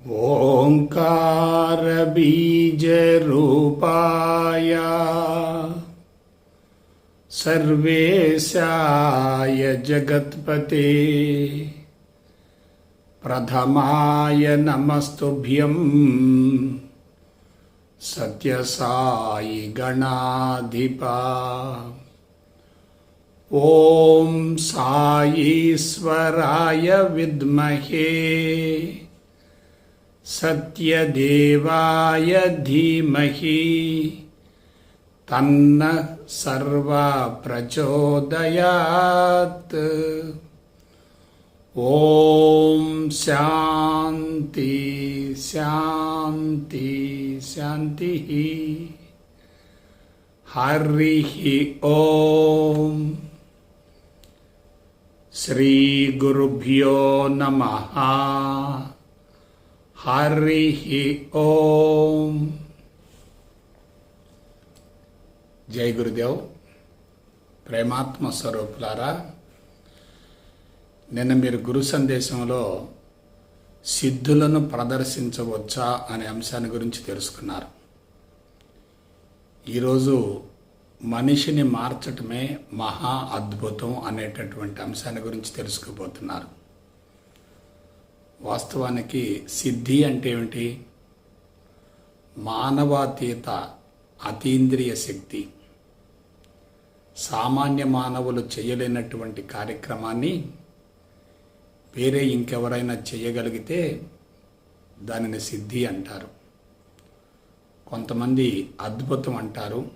ओङ्कारबीजरूपाय सर्वेशाय जगत्पते प्रथमाय नमस्तुभ्यं सत्यसाई गणाधिपा। ॐ साईश्वराय विद्महे सत्यदेवाय धीमहि तन्नः सर्वः प्रचोदयात्। ॐ शान्ति शान्ति शान्तिः। हरिः ॐ। श्री गुरुभ्यो नमः। हरिः ఓం। జై గురుదేవ్। ప్రేమాత్మ స్వరూపులారా, నిన్న మీరు గురు సందేశంలో సిద్ధులను ప్రదర్శించవచ్చా అనే అంశాన్ని గురించి తెలుసుకున్నారు. ఈరోజు మనిషిని మార్చటమే మహా అద్భుతం అనేటటువంటి అంశాన్ని గురించి తెలుసుకోబోతున్నారు. వాస్తవానికి సిద్ధి అంటే ఏమిటి? మానవాతీత అతీంద్రియ శక్తి. సామాన్య మానవులు చేయలేనటువంటి కార్యక్రమాన్ని వేరే ఇంకెవరైనా చేయగలిగితే దానిని సిద్ధి అంటారు. కొంతమంది అద్భుతం అంటారు,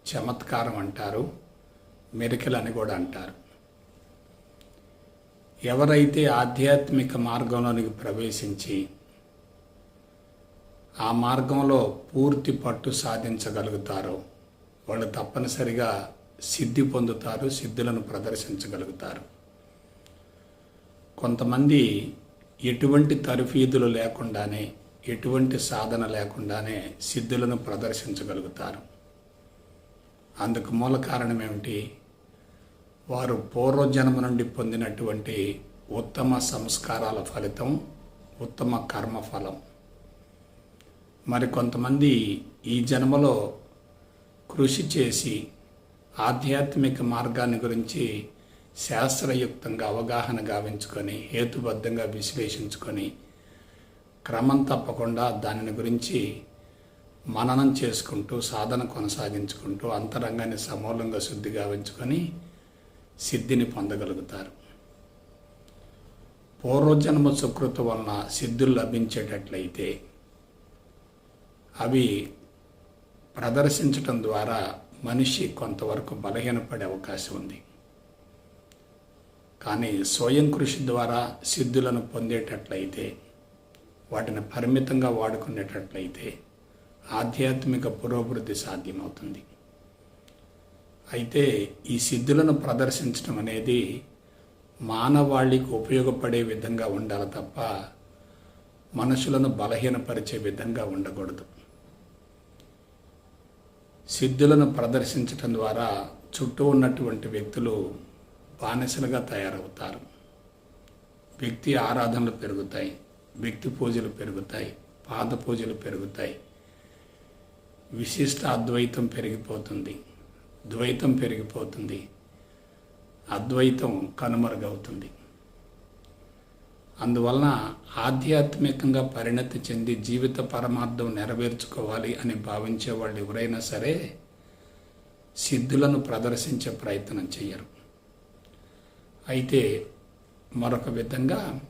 చమత్కారం అంటారు, మిరకిల్ అని కూడా అంటారు. ఎవరైతే ఆధ్యాత్మిక మార్గంలోనికి ప్రవేశించి ఆ మార్గంలో పూర్తి పట్టు సాధించగలుగుతారో వాళ్ళు తప్పనిసరిగా సిద్ధి పొందుతారు, సిద్ధులను ప్రదర్శించగలుగుతారు. కొంతమంది ఎటువంటి తరఫీదులు లేకుండానే, ఎటువంటి సాధన లేకుండానే సిద్ధులను ప్రదర్శించగలుగుతారు. అందుకు మూల కారణం ఏమిటి? వారు పూర్వజన్మ నుండి పొందినటువంటి ఉత్తమ సంస్కారాల ఫలితం, ఉత్తమ కర్మఫలం. మరి కొంతమంది ఈ జన్మలో కృషి చేసి ఆధ్యాత్మిక మార్గాన్ని గురించి శాస్త్రయుక్తంగా అవగాహన గావించుకొని, హేతుబద్ధంగా విశ్లేషించుకొని, క్రమం తప్పకుండా దానిని గురించి మననం చేసుకుంటూ, సాధన కొనసాగించుకుంటూ, అంతరంగాన్ని సమూలంగా శుద్ధి గావించుకొని సిద్ధిని పొందగలుగుతారు. పూర్వజన్మ సుకృత వలన సిద్ధులు లభించేటట్లయితే అవి ప్రదర్శించటం ద్వారా మనిషి కొంతవరకు బలహీనపడే అవకాశం ఉంది. కానీ స్వయం కృషి ద్వారా సిద్ధులను పొందేటట్లయితే, వాటిని పరిమితంగా వాడుకునేటట్లయితే ఆధ్యాత్మిక పురోభివృద్ధి సాధ్యమవుతుంది. అయితే ఈ సిద్ధులను ప్రదర్శించడం అనేది మానవాళికి ఉపయోగపడే విధంగా ఉండాలి తప్ప మనుషులను బలహీనపరిచే విధంగా ఉండకూడదు. సిద్ధులను ప్రదర్శించడం ద్వారా చుట్టూ ఉన్నటువంటి వ్యక్తులు బానిసలుగా తయారవుతారు. వ్యక్తి ఆరాధనలు పెరుగుతాయి, వ్యక్తి పూజలు పెరుగుతాయి, పాద పూజలు పెరుగుతాయి, విశిష్ట అద్వైతం పెరిగిపోతుంది, ద్వైతం పెరిగిపోతుంది, అద్వైతం కనుమరుగవుతుంది. అందువలన ఆధ్యాత్మికంగా పరిణతి చెంది జీవిత పరమార్థం నెరవేర్చుకోవాలి అని భావించే వాళ్ళు ఎవరైనా సరే సిద్ధులను ప్రదర్శించే ప్రయత్నం చేయరు. అయితే మరొక విధంగా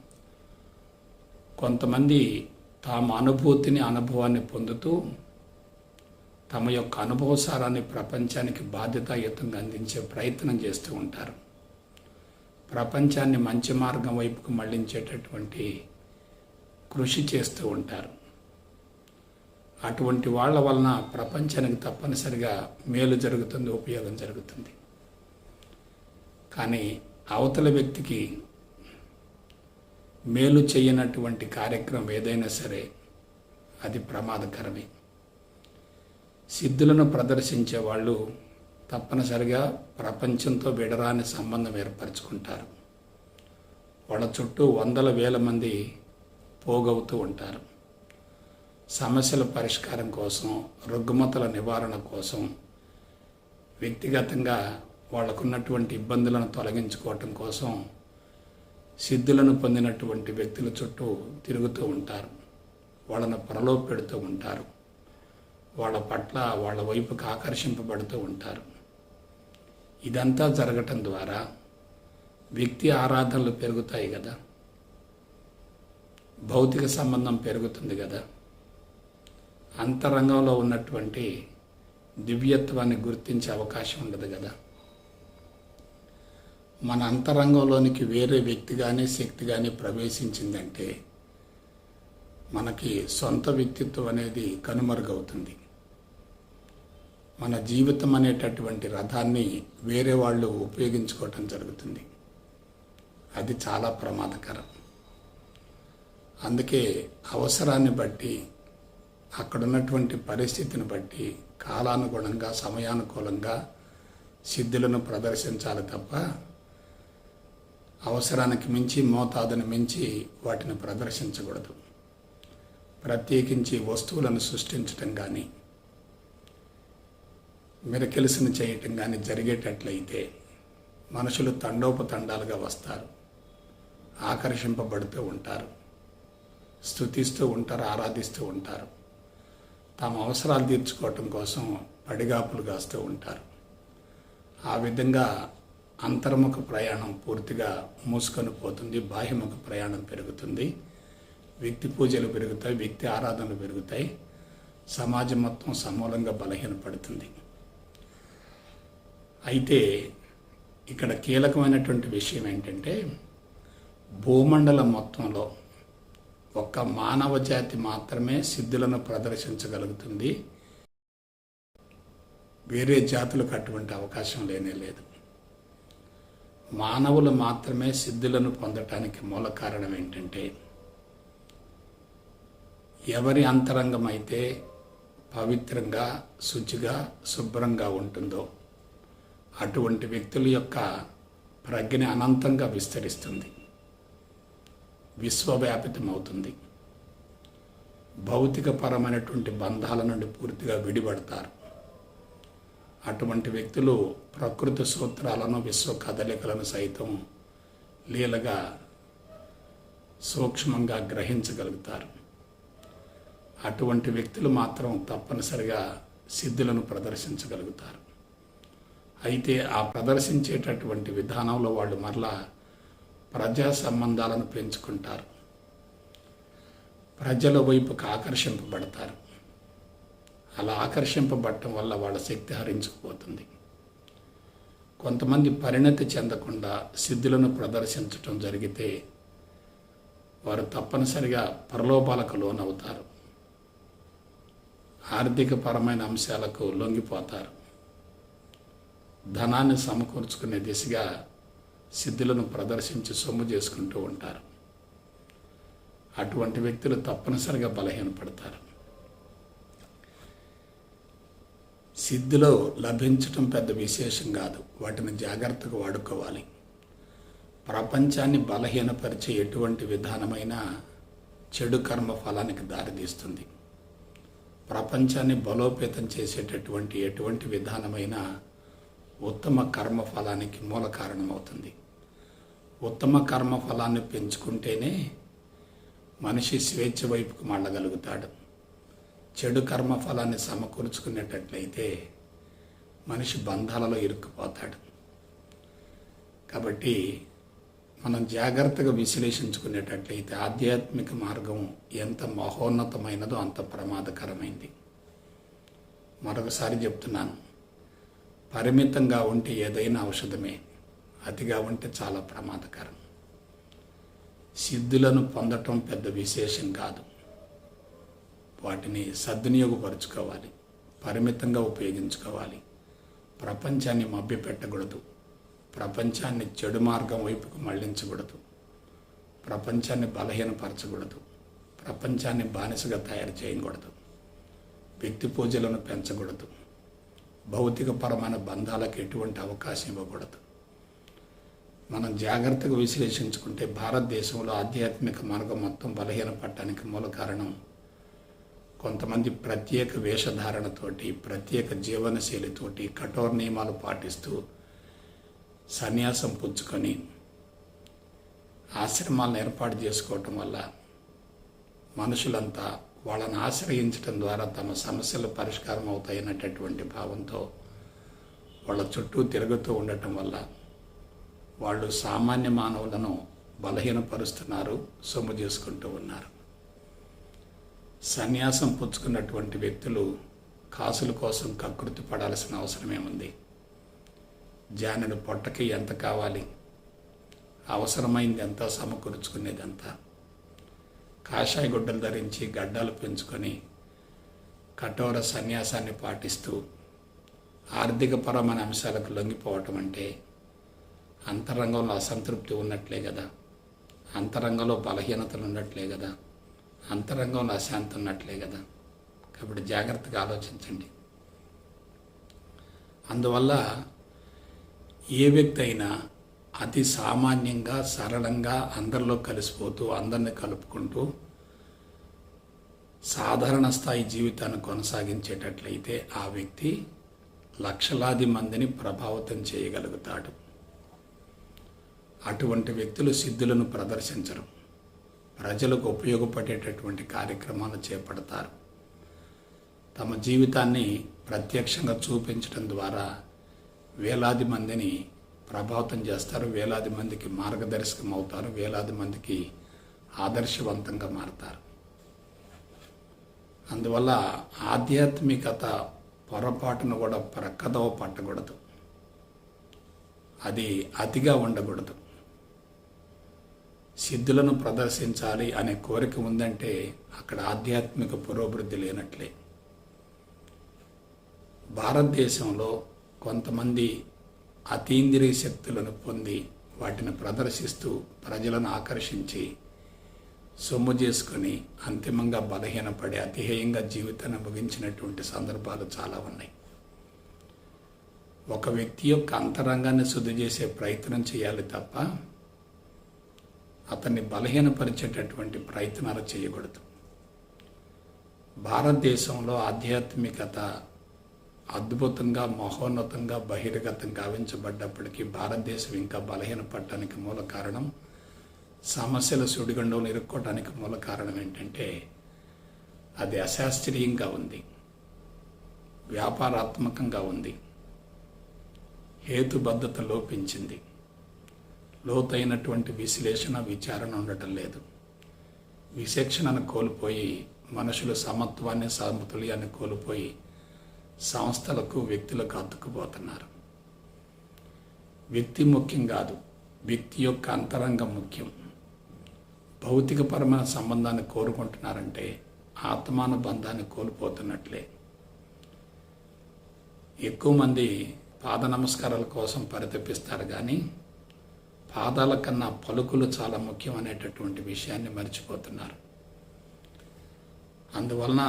కొంతమంది తాము అనుభవాన్ని పొందుతూ తమ యొక్క అనుభవసారాన్ని ప్రపంచానికి బాధ్యతాయుతంగా అందించే ప్రయత్నం చేస్తూ ఉంటారు. ప్రపంచాన్ని మంచి మార్గం వైపుకు మళ్లించేటటువంటి కృషి చేస్తూ ఉంటారు. అటువంటి వాళ్ళ వలన ప్రపంచానికి తప్పనిసరిగా మేలు జరుగుతుంది, ఉపయోగం జరుగుతుంది. కానీ అవతల వ్యక్తికి మేలు చేయనటువంటి కార్యక్రమం ఏదైనా సరే అది ప్రమాదకరమే. సిద్ధులను ప్రదర్శించే వాళ్ళు తప్పనిసరిగా ప్రపంచంతో విడరాని సంబంధం ఏర్పరచుకుంటారు. వాళ్ళ చుట్టూ వందల వేల మంది పోగవుతూ ఉంటారు. సమస్యల పరిష్కారం కోసం, రుగ్మతల నివారణ కోసం, వ్యక్తిగతంగా వాళ్ళకున్నటువంటి ఇబ్బందులను తొలగించుకోవటం కోసం సిద్ధులను పొందినటువంటి వ్యక్తుల చుట్టూ తిరుగుతూ ఉంటారు. వాళ్ళను ప్రలోభ పెడుతూ ఉంటారు. వాళ్ళ పట్ల వాళ్ళ వైపుకి ఆకర్షింపబడుతూ ఉంటారు. ఇదంతా జరగటం ద్వారా వ్యక్తి ఆరాధనలు పెరుగుతాయి కదా, భౌతిక సంబంధం పెరుగుతుంది కదా, అంతరంగంలో ఉన్నటువంటి దివ్యత్వాన్ని గుర్తించే అవకాశం ఉండదు కదా. మన అంతరంగంలోనికి వేరే వ్యక్తి కానీ శక్తి కానీ ప్రవేశించిందంటే మనకి సొంత వ్యక్తిత్వం అనేది కనుమరుగవుతుంది. మన జీవితం అనేటటువంటి రథాన్ని వేరే వాళ్ళు ఉపయోగించుకోవటం జరుగుతుంది. అది చాలా ప్రమాదకరం. అందుకే అవసరాన్ని బట్టి, అక్కడున్నటువంటి పరిస్థితిని బట్టి కాలానుగుణంగా, సమయానుకూలంగా సిద్ధులను ప్రదర్శించాలి తప్ప అవసరానికి మించి, మోతాదుని మించి వాటిని ప్రదర్శించకూడదు. ప్రత్యేకించి వస్తువులను సృష్టించటం కానీ, మిరకిల్స్ని చేయటం కానీ జరిగేటట్లయితే మనుషులు తండోపతండాలుగా వస్తారు, ఆకర్షింపబడుతూ ఉంటారు, స్తుతిస్తూ ఉంటారు, ఆరాధిస్తూ ఉంటారు. తమ అవసరాలు తీర్చుకోవటం కోసం పడిగాపులు కాస్తూ ఉంటారు. ఆ విధంగా అంతర్ముఖ ప్రయాణం పూర్తిగా మూసుకొని పోతుంది, బాహ్యముఖ ప్రయాణం పెరుగుతుంది, వ్యక్తి పూజలు పెరుగుతాయి, వ్యక్తి ఆరాధనలు పెరుగుతాయి, సమాజం మొత్తం సమూలంగా బలహీనపడుతుంది. అయితే ఇక్కడ కీలకమైనటువంటి విషయం ఏంటంటే, భూమండలం మొత్తంలో ఒక్క మానవ జాతి మాత్రమే సిద్ధులను ప్రదర్శించగలుగుతుంది. వేరే జాతులకు అటువంటి అవకాశం లేనే లేదు. మానవులు మాత్రమే సిద్ధులను పొందటానికి మూల కారణం ఏంటంటే, ఎవరి అంతరంగం అయితే పవిత్రంగా, శుచిగా, శుభ్రంగా ఉంటుందో అటువంటి వ్యక్తుల యొక్క ప్రజ్ఞ అనంతంగా విస్తరిస్తుంది, విశ్వవ్యాపితమవుతుంది. భౌతికపరమైనటువంటి బంధాల నుండి పూర్తిగా విడిపడతారు. అటువంటి వ్యక్తులు ప్రకృతి సూత్రాలను, విశ్వ కదలికలను సైతం లీలగా, సూక్ష్మంగా గ్రహించగలుగుతారు. అటువంటి వ్యక్తులు మాత్రం తప్పనిసరిగా సిద్ధులను ప్రదర్శించగలుగుతారు. అయితే ఆ ప్రదర్శించేటటువంటి విధానంలో వాళ్ళు మరలా ప్రజా సంబంధాలను పెంచుకుంటారు, ప్రజల వైపుకు ఆకర్షింపబడతారు. అలా ఆకర్షింపబడటం వల్ల వాళ్ళ శక్తి హరించుకుపోతుంది. కొంతమంది పరిణతి చెందకుండా సిద్ధులను ప్రదర్శించటం జరిగితే వారు తప్పనిసరిగా ప్రలోభాలకు లోనవుతారు, ఆర్థికపరమైన అంశాలకు లొంగిపోతారు, ధనాన్ని సమకూర్చుకునే దిశగా సిద్ధులను ప్రదర్శించి సొమ్ము చేసుకుంటూ ఉంటారు. అటువంటి వ్యక్తులు తప్పనిసరిగా బలహీనపడతారు. సిద్ధులో లభించటం పెద్ద విశేషం కాదు, వాటిని జాగ్రత్తగా వాడుకోవాలి. ప్రపంచాన్ని బలహీనపరిచే ఎటువంటి విధానమైన చెడు కర్మ ఫలానికి దారితీస్తుంది. ప్రపంచాన్ని బలోపేతం చేసేటటువంటి ఎటువంటి విధానమైన ఉత్తమ కర్మ ఫలానికి మూల కారణమవుతుంది. ఉత్తమ కర్మ ఫలాన్ని పెంచుకుంటేనే మనిషి స్వేచ్ఛ వైపుకు మళ్ళగలుగుతాడు. చెడు కర్మ ఫలాన్ని సమకూర్చుకునేటట్లయితే మనిషి బంధాలలో ఇరుక్కుపోతాడు. కాబట్టి మనం జాగ్రత్తగా విశ్లేషించుకునేటట్లయితే ఆధ్యాత్మిక మార్గం ఎంత మహోన్నతమైనదో అంత ప్రమాదకరమైంది. మరొకసారి చెప్తున్నాను, పరిమితంగా ఉంటే ఏదైనా ఔషధమే, అతిగా ఉంటే చాలా ప్రమాదకరం. సిద్ధులను పొందటం పెద్ద విశేషం కాదు, వాటిని సద్వినియోగపరుచుకోవాలి, పరిమితంగా ఉపయోగించుకోవాలి. ప్రపంచాన్ని మభ్యపెట్టకూడదు, ప్రపంచాన్ని చెడు మార్గం వైపుకు మళ్లించకూడదు, ప్రపంచాన్ని బలహీనపరచకూడదు, ప్రపంచాన్ని బానిసగా తయారు చేయకూడదు, వ్యక్తి పూజలను పెంచకూడదు, భౌతికపరమైన బంధాలకు ఎటువంటి అవకాశం ఇవ్వకూడదు. మనం జాగ్రత్తగా విశ్లేషించుకుంటే భారతదేశంలో ఆధ్యాత్మిక మార్గం మొత్తం బలహీనపడటానికి మూల కారణం కొంతమంది ప్రత్యేక వేషధారణతోటి, ప్రత్యేక జీవనశైలితోటి, కఠోర నియమాలు పాటిస్తూ సన్యాసం పుచ్చుకొని ఆశ్రమాలను ఏర్పాటు చేసుకోవటం వల్ల మనుషులంతా వాళ్ళని ఆశ్రయించడం ద్వారా తమ సమస్యలు పరిష్కారం అవుతాయనేటటువంటి భావంతో వాళ్ళ చుట్టూ తిరుగుతూ ఉండటం వల్ల వాళ్ళు సామాన్య మానవులను బలహీనపరుస్తున్నారు, సొమ్ము చేసుకుంటూ ఉన్నారు. సన్యాసం పుచ్చుకున్నటువంటి వ్యక్తులు కాసుల కోసం కకృతి పడాల్సిన అవసరమేముంది? జానుడు పొట్టకి ఎంత కావాలి, అవసరమైంది ఎంత, సమకూర్చుకునేదంతా. కాషాయ గుడ్డలు ధరించి గడ్డాలు పెంచుకొని కఠోర సన్యాసాన్ని పాటిస్తూ ఆర్థికపరమైన అంశాలకు లొంగిపోవటం అంటే అంతరంగంలో అసంతృప్తి ఉన్నట్లే కదా, అంతరంగంలో బలహీనతలు ఉన్నట్లే కదా, అంతరంగంలో అశాంతి ఉన్నట్లే కదా. కాబట్టి జాగ్రత్తగా ఆలోచించండి. అందువల్ల ఏ వ్యక్తి అయినా అతి సామాన్యంగా, సరళంగా అందరిలో కలిసిపోతూ, అందరిని కలుపుకుంటూ సాధారణ స్థాయి జీవితాన్ని కొనసాగించేటట్లయితే ఆ వ్యక్తి లక్షలాది మందిని ప్రభావితం చేయగలుగుతాడు. అటువంటి వ్యక్తులు సిద్ధులను ప్రదర్శించరు, ప్రజలకు ఉపయోగపడేటటువంటి కార్యక్రమాలు చేపడతారు. తమ జీవితాన్ని ప్రత్యక్షంగా చూపించడం ద్వారా వేలాది మందిని ప్రభావితం చేస్తారు, వేలాది మందికి మార్గదర్శకం అవుతారు, వేలాది మందికి ఆదర్శవంతంగా మారతారు. అందువల్ల ఆధ్యాత్మికత పొరపాటును కూడా ప్రక్కదవ పట్టకూడదు, అది అతిగా ఉండకూడదు. సిద్ధులను ప్రదర్శించాలి అనే కోరిక ఉందంటే అక్కడ ఆధ్యాత్మిక పురోభివృద్ధి లేనట్లే. భారతదేశంలో కొంతమంది అతీంద్రియ శక్తులను పొంది వాటిని ప్రదర్శిస్తూ ప్రజలను ఆకర్షించి సొమ్ము చేసుకొని అంతిమంగా బలహీనపడి అతిహేయంగా జీవితాన్ని ముగించినటువంటి సందర్భాలు చాలా ఉన్నాయి. ఒక వ్యక్తి యొక్క అంతరంగాన్ని శుద్ధి చేసే ప్రయత్నం చేయాలి తప్ప అతన్ని బలహీనపరిచేటటువంటి ప్రయత్నాలు చేయకూడదు. భారతదేశంలో ఆధ్యాత్మికత అద్భుతంగా, మహోన్నతంగా, బహిర్గతం గావించబడ్డప్పటికీ భారతదేశం ఇంకా బలహీనపడటానికి మూల కారణం, సమస్యల సుడిగుండంలో ఇరుక్కోవడానికి మూల కారణం ఏంటంటే అది అశాస్త్రీయంగా ఉంది, వ్యాపారాత్మకంగా ఉంది, హేతుబద్ధత లోపించింది, లోతైనటువంటి విశ్లేషణ, విచారణ ఉండటం లేదు. విచక్షణను కోల్పోయి మనుషులు సమత్వాన్ని, సమతుల్యాన్ని కోల్పోయి సంస్థలకు, వ్యక్తులకు అతుక్కుపోతున్నారు. వ్యక్తి ముఖ్యం కాదు, వ్యక్తి యొక్క అంతరంగం ముఖ్యం. భౌతికపరమైన సంబంధాన్ని కోరుకుంటున్నారంటే ఆత్మానుబంధాన్ని కోల్పోతున్నట్లే. ఎక్కువ మంది పాద నమస్కారాల కోసం పరితపిస్తారు కానీ పాదాల కన్నా పలుకులు చాలా ముఖ్యం అనేటటువంటి విషయాన్ని మర్చిపోతున్నారు. అందువలన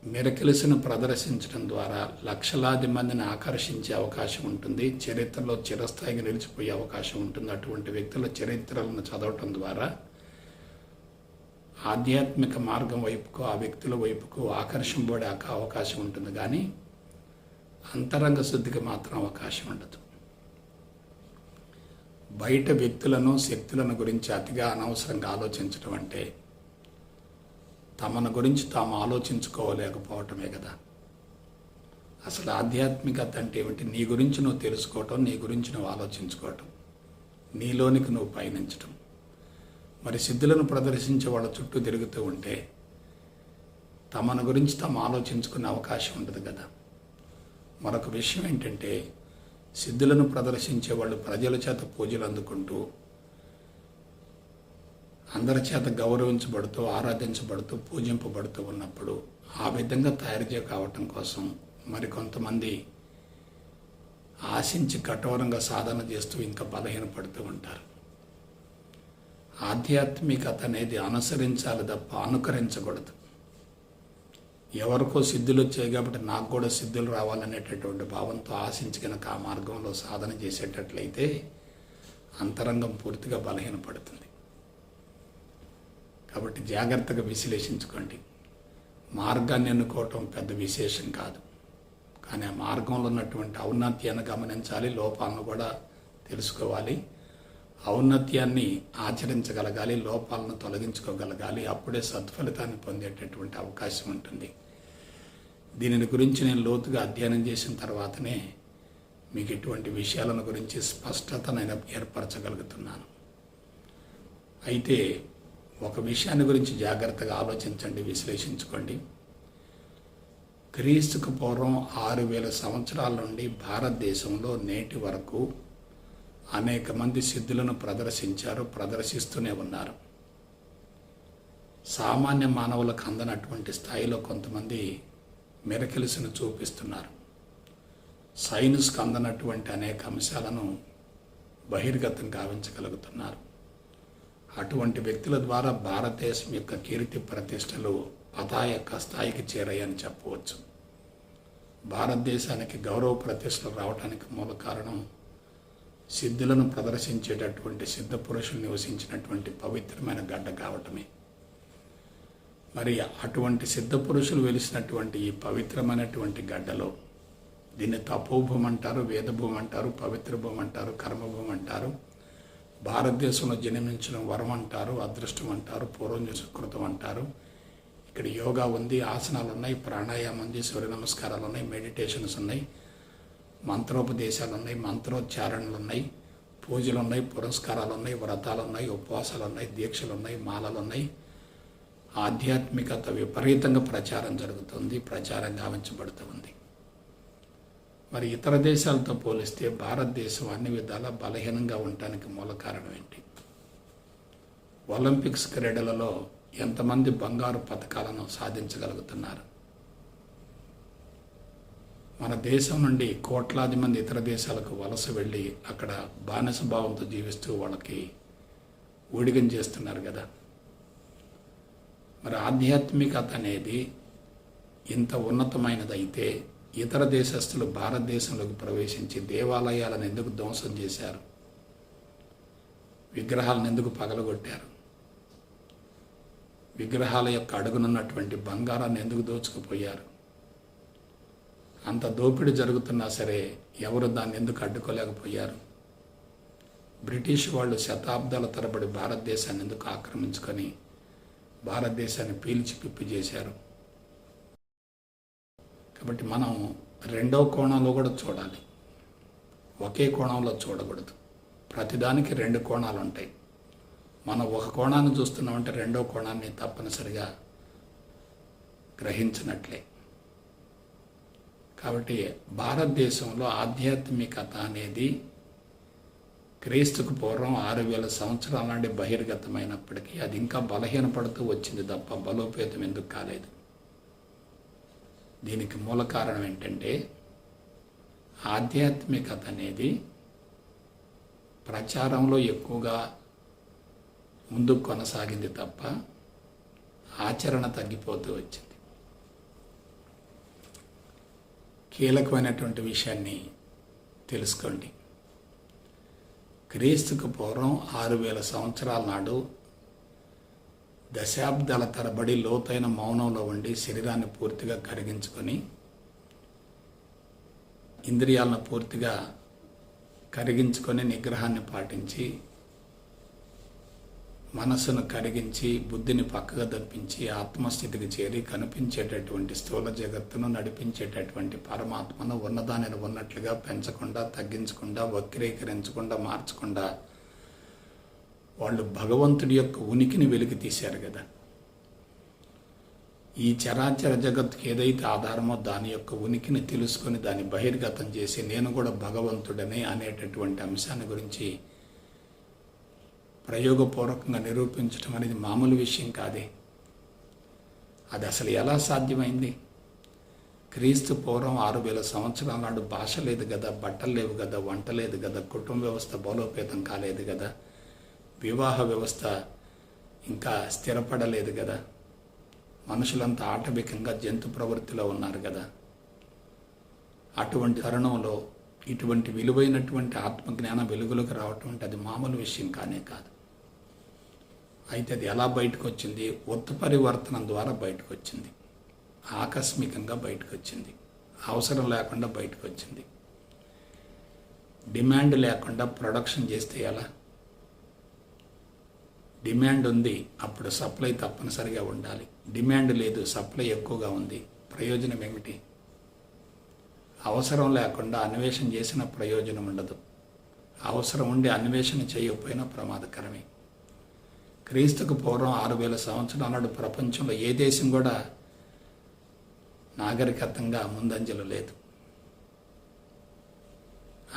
మిరకిల్స్ను ప్రదర్శించడం ద్వారా లక్షలాది మందిని ఆకర్షించే అవకాశం ఉంటుంది, చరిత్రలో చిరస్థాయిగా నిలిచిపోయే అవకాశం ఉంటుంది. అటువంటి వ్యక్తుల చరిత్రలను చదవటం ద్వారా ఆధ్యాత్మిక మార్గం వైపుకు, ఆ వ్యక్తుల వైపుకు ఆకర్షింపబడే అవకాశం ఉంటుంది కానీ అంతరంగ శుద్ధికి మాత్రం అవకాశం ఉండదు. బయట వ్యక్తులను, శక్తులను గురించి అతిగా అనవసరంగా ఆలోచించడం అంటే తమను గురించి తాము ఆలోచించుకోలేకపోవటమే కదా. అసలు ఆధ్యాత్మికత అంటే ఏమిటి? నీ గురించి నువ్వు తెలుసుకోవటం, నీ గురించి నువ్వు ఆలోచించుకోవటం, నీలోనికి నువ్వు పయనించటం. మరి సిద్ధులను ప్రదర్శించే వాళ్ళ చుట్టూ తిరుగుతూ ఉంటే తమను గురించి తాము ఆలోచించుకునే అవకాశం ఉండదు కదా. మరొక విషయం ఏంటంటే సిద్ధులను ప్రదర్శించే వాళ్ళు ప్రజల చేత పూజలు అందుకుంటూ, అందరి చేత గౌరవించబడుతూ, ఆరాధించబడుతూ, పూజింపబడుతూ ఉన్నప్పుడు ఆ విధంగా తయారు కావటం కోసం మరికొంతమంది ఆశించి కఠోరంగా సాధన చేస్తూ ఇంకా బలహీనపడుతూ ఉంటారు. ఆధ్యాత్మికత అనేది అనుసరించాలి తప్ప అనుకరించకూడదు. ఎవరికో సిద్ధులు వచ్చాయి కాబట్టి నాకు కూడా సిద్ధులు రావాలనేటటువంటి భావంతో ఆశించి కనుక ఆ మార్గంలో సాధన చేసేటట్లయితే అంతరంగం పూర్తిగా బలహీనపడుతుంది. కాబట్టి జాగ్రత్తగా విశ్లేషించుకోండి. మార్గాన్ని ఎన్నుకోవటం పెద్ద విశేషం కాదు, కానీ ఆ మార్గంలో ఉన్నటువంటి ఔన్నత్యాన్ని గమనించాలి, లోపాలను కూడా తెలుసుకోవాలి. ఔన్నత్యాన్ని ఆచరించగలగాలి, లోపాలను తొలగించుకోగలగాలి. అప్పుడే సత్ఫలితాన్ని పొందేటటువంటి అవకాశం ఉంటుంది. దీనిని గురించి నేను లోతుగా అధ్యయనం చేసిన తర్వాతనే మీకు ఇటువంటి విషయాలను గురించి స్పష్టత నేను ఏర్పరచగలుగుతున్నాను. అయితే ఒక విషయాన్ని గురించి జాగ్రత్తగా ఆలోచించండి, విశ్లేషించుకోండి. క్రీస్తుకు పూర్వం 6000 సంవత్సరాల నుండి భారతదేశంలో నేటి వరకు అనేక మంది సిద్ధులను ప్రదర్శించారు, ప్రదర్శిస్తూనే ఉన్నారు. సామాన్య మానవులకు అందనటువంటి స్థాయిలో కొంతమంది మిరకిల్స్ను చూపిస్తున్నారు. సైన్స్కు అందనటువంటి అనేక అంశాలను బహిర్గతం గావించగలుగుతున్నారు. అటువంటి వ్యక్తుల ద్వారా భారతదేశం యొక్క కీర్తి ప్రతిష్టలు పతాయక స్థాయికి చేరాయని చెప్పవచ్చు. భారతదేశానికి గౌరవ ప్రతిష్టలు రావడానికి మూల కారణం సిద్ధులను ప్రదర్శించేటటువంటి సిద్ధ పురుషులు నివసించినటువంటి పవిత్రమైన గడ్డ కావటమే. మరి అటువంటి సిద్ధ పురుషులు వెలిసినటువంటి ఈ పవిత్రమైనటువంటి గడ్డలో, దీన్ని తపోభూమి అంటారు, వేదభూమి అంటారు, పవిత్ర భూమి అంటారు, కర్మభూమి అంటారు, భారతదేశంలో జన్మించిన వరం అంటారు, అదృష్టం అంటారు, పూర్వం సుకృతం అంటారు. ఇక్కడ యోగా ఉంది, ఆసనాలు ఉన్నాయి, ప్రాణాయామం ఉంది, సూర్య నమస్కారాలు ఉన్నాయి, మెడిటేషన్స్ ఉన్నాయి, మంత్రోపదేశాలు ఉన్నాయి, మంత్రోచ్చారణలు ఉన్నాయి, పూజలు ఉన్నాయి, పురస్కారాలు ఉన్నాయి, వ్రతాలు ఉన్నాయి, ఉపవాసాలు ఉన్నాయి, దీక్షలు ఉన్నాయి, మాలలు ఉన్నాయి. ఆధ్యాత్మికత విపరీతంగా ప్రచారం జరుగుతుంది, ప్రచారం గావించబడుతూ ఉంది. మరి ఇతర దేశాలతో పోలిస్తే భారతదేశం అన్ని విధాలా బలహీనంగా ఉండటానికి మూల కారణం ఏంటి? ఒలింపిక్స్ క్రీడలలో ఎంతమంది బంగారు పథకాలను సాధించగలుగుతున్నారు? మన దేశం నుండి కోట్లాది మంది ఇతర దేశాలకు వలస వెళ్ళి అక్కడ బానిస భావంతో జీవిస్తూ వాళ్ళకి ఊడిగం చేస్తున్నారు కదా. మరి ఆధ్యాత్మికత అనేది ఇంత ఉన్నతమైనదైతే ఇతర దేశస్తులు భారతదేశంలోకి ప్రవేశించి దేవాలయాలను ఎందుకు ధ్వంసం చేశారు? విగ్రహాలను ఎందుకు పగలగొట్టారు? విగ్రహాల యొక్క అడుగునున్నటువంటి బంగారాన్ని ఎందుకు దోచుకుపోయారు? అంత దోపిడీ జరుగుతున్నా సరే ఎవరు దాన్ని ఎందుకు అడ్డుకోలేకపోయారు? బ్రిటిష్ వాళ్ళు శతాబ్దాల తరబడి భారతదేశాన్ని ఎందుకు ఆక్రమించుకొని భారతదేశాన్ని పీల్చి పిప్పి చేశారు? కాబట్టి మనం రెండో కోణంలో కూడా చూడాలి, ఒకే కోణంలో చూడకూడదు. ప్రతిదానికి రెండు కోణాలు ఉంటాయి. మనం ఒక కోణాన్ని చూస్తున్నామంటే రెండో కోణాన్ని తప్పనిసరిగా గ్రహించినట్లే. కాబట్టి భారతదేశంలో ఆధ్యాత్మికత అనేది క్రీస్తుకు పూర్వం 6000 సంవత్సరాల నుండి బహిర్గతమైనప్పటికీ అది ఇంకా బలహీనపడుతూ వచ్చింది తప్ప బలోపేతం ఎందుకు కాలేదు? దీనికి మూల కారణం ఏంటంటే ఆధ్యాత్మికత అనేది ప్రచారంలో ఎక్కువగా ముందుకు కొనసాగింది తప్ప ఆచరణ తగ్గిపోతూ వచ్చింది. కీలకమైనటువంటి విషయాన్ని తెలుసుకోండి. క్రీస్తుకు పూర్వం 6000 సంవత్సరాల నాడు దశాబ్దాల తరబడి లోతైన మౌనంలో ఉండి శరీరాన్ని పూర్తిగా కరిగించుకొని ఇంద్రియాలను పూర్తిగా కరిగించుకొని నిగ్రహాన్ని పాటించి మనస్సును కరిగించి బుద్ధిని పక్కగా తప్పించి ఆత్మస్థితికి చేరి కనిపించేటటువంటి స్థూల జగత్తును నడిపించేటటువంటి పరమాత్మను ఉన్నదానిని ఉన్నట్లుగా పెంచకుండా, తగ్గించకుండా, వక్రీకరించకుండా, మార్చకుండా వాళ్ళు భగవంతుడి యొక్క ఉనికిని వెలికి తీశారు కదా. ఈ చరాచర జగత్తుకి ఏదైతే ఆధారమో దాని యొక్క ఉనికిని తెలుసుకొని దాన్ని బహిర్గతం చేసి నేను కూడా భగవంతుడనే అనేటటువంటి అంశాన్ని గురించి ప్రయోగపూర్వకంగా నిరూపించడం అనేది మామూలు విషయం కాదే. అది అసలు ఎలా సాధ్యమైంది? క్రీస్తు పూర్వం 6000 సంవత్సరాల నాడు భాష లేదు కదా, బట్టలు లేవు కదా, వంట లేదు కదా, కుటుంబ వ్యవస్థ బలోపేతం కాలేదు కదా, వివాహ వ్యవస్థ ఇంకా స్థిరపడలేదు కదా, మనుషులంతా ఆటవికంగా జంతు ప్రవృత్తిలో ఉన్నారు కదా. అటువంటి తరుణంలో ఇటువంటి విలువైనటువంటి ఆత్మజ్ఞానం వెలుగులోకి రావటం అంటే అది మామూలు విషయం కానే కాదు. అయితే అది ఎలా బయటకు వచ్చింది? ఉత్పరివర్తనం ద్వారా బయటకు వచ్చింది. ఆకస్మికంగా బయటకు వచ్చింది. అవసరం లేకుండా బయటకు వచ్చింది. డిమాండ్ లేకుండా ప్రొడక్షన్ చేస్తే ఎలా? డిమాండ్ ఉంది, అప్పుడు సప్లై తప్పనిసరిగా ఉండాలి. డిమాండ్ లేదు, సప్లై ఎక్కువగా ఉంది, ప్రయోజనం ఏమిటి? అవసరం లేకుండా అన్వేషణ చేసిన ప్రయోజనం ఉండదు. అవసరం ఉండి అన్వేషణ చేయకపోయినా ప్రమాదకరమే. క్రీస్తుకు పూర్వం 6000 సంవత్సరాల నాడు ప్రపంచంలో ఏ దేశం కూడా నాగరికతంగా ముందంజలో లేదు.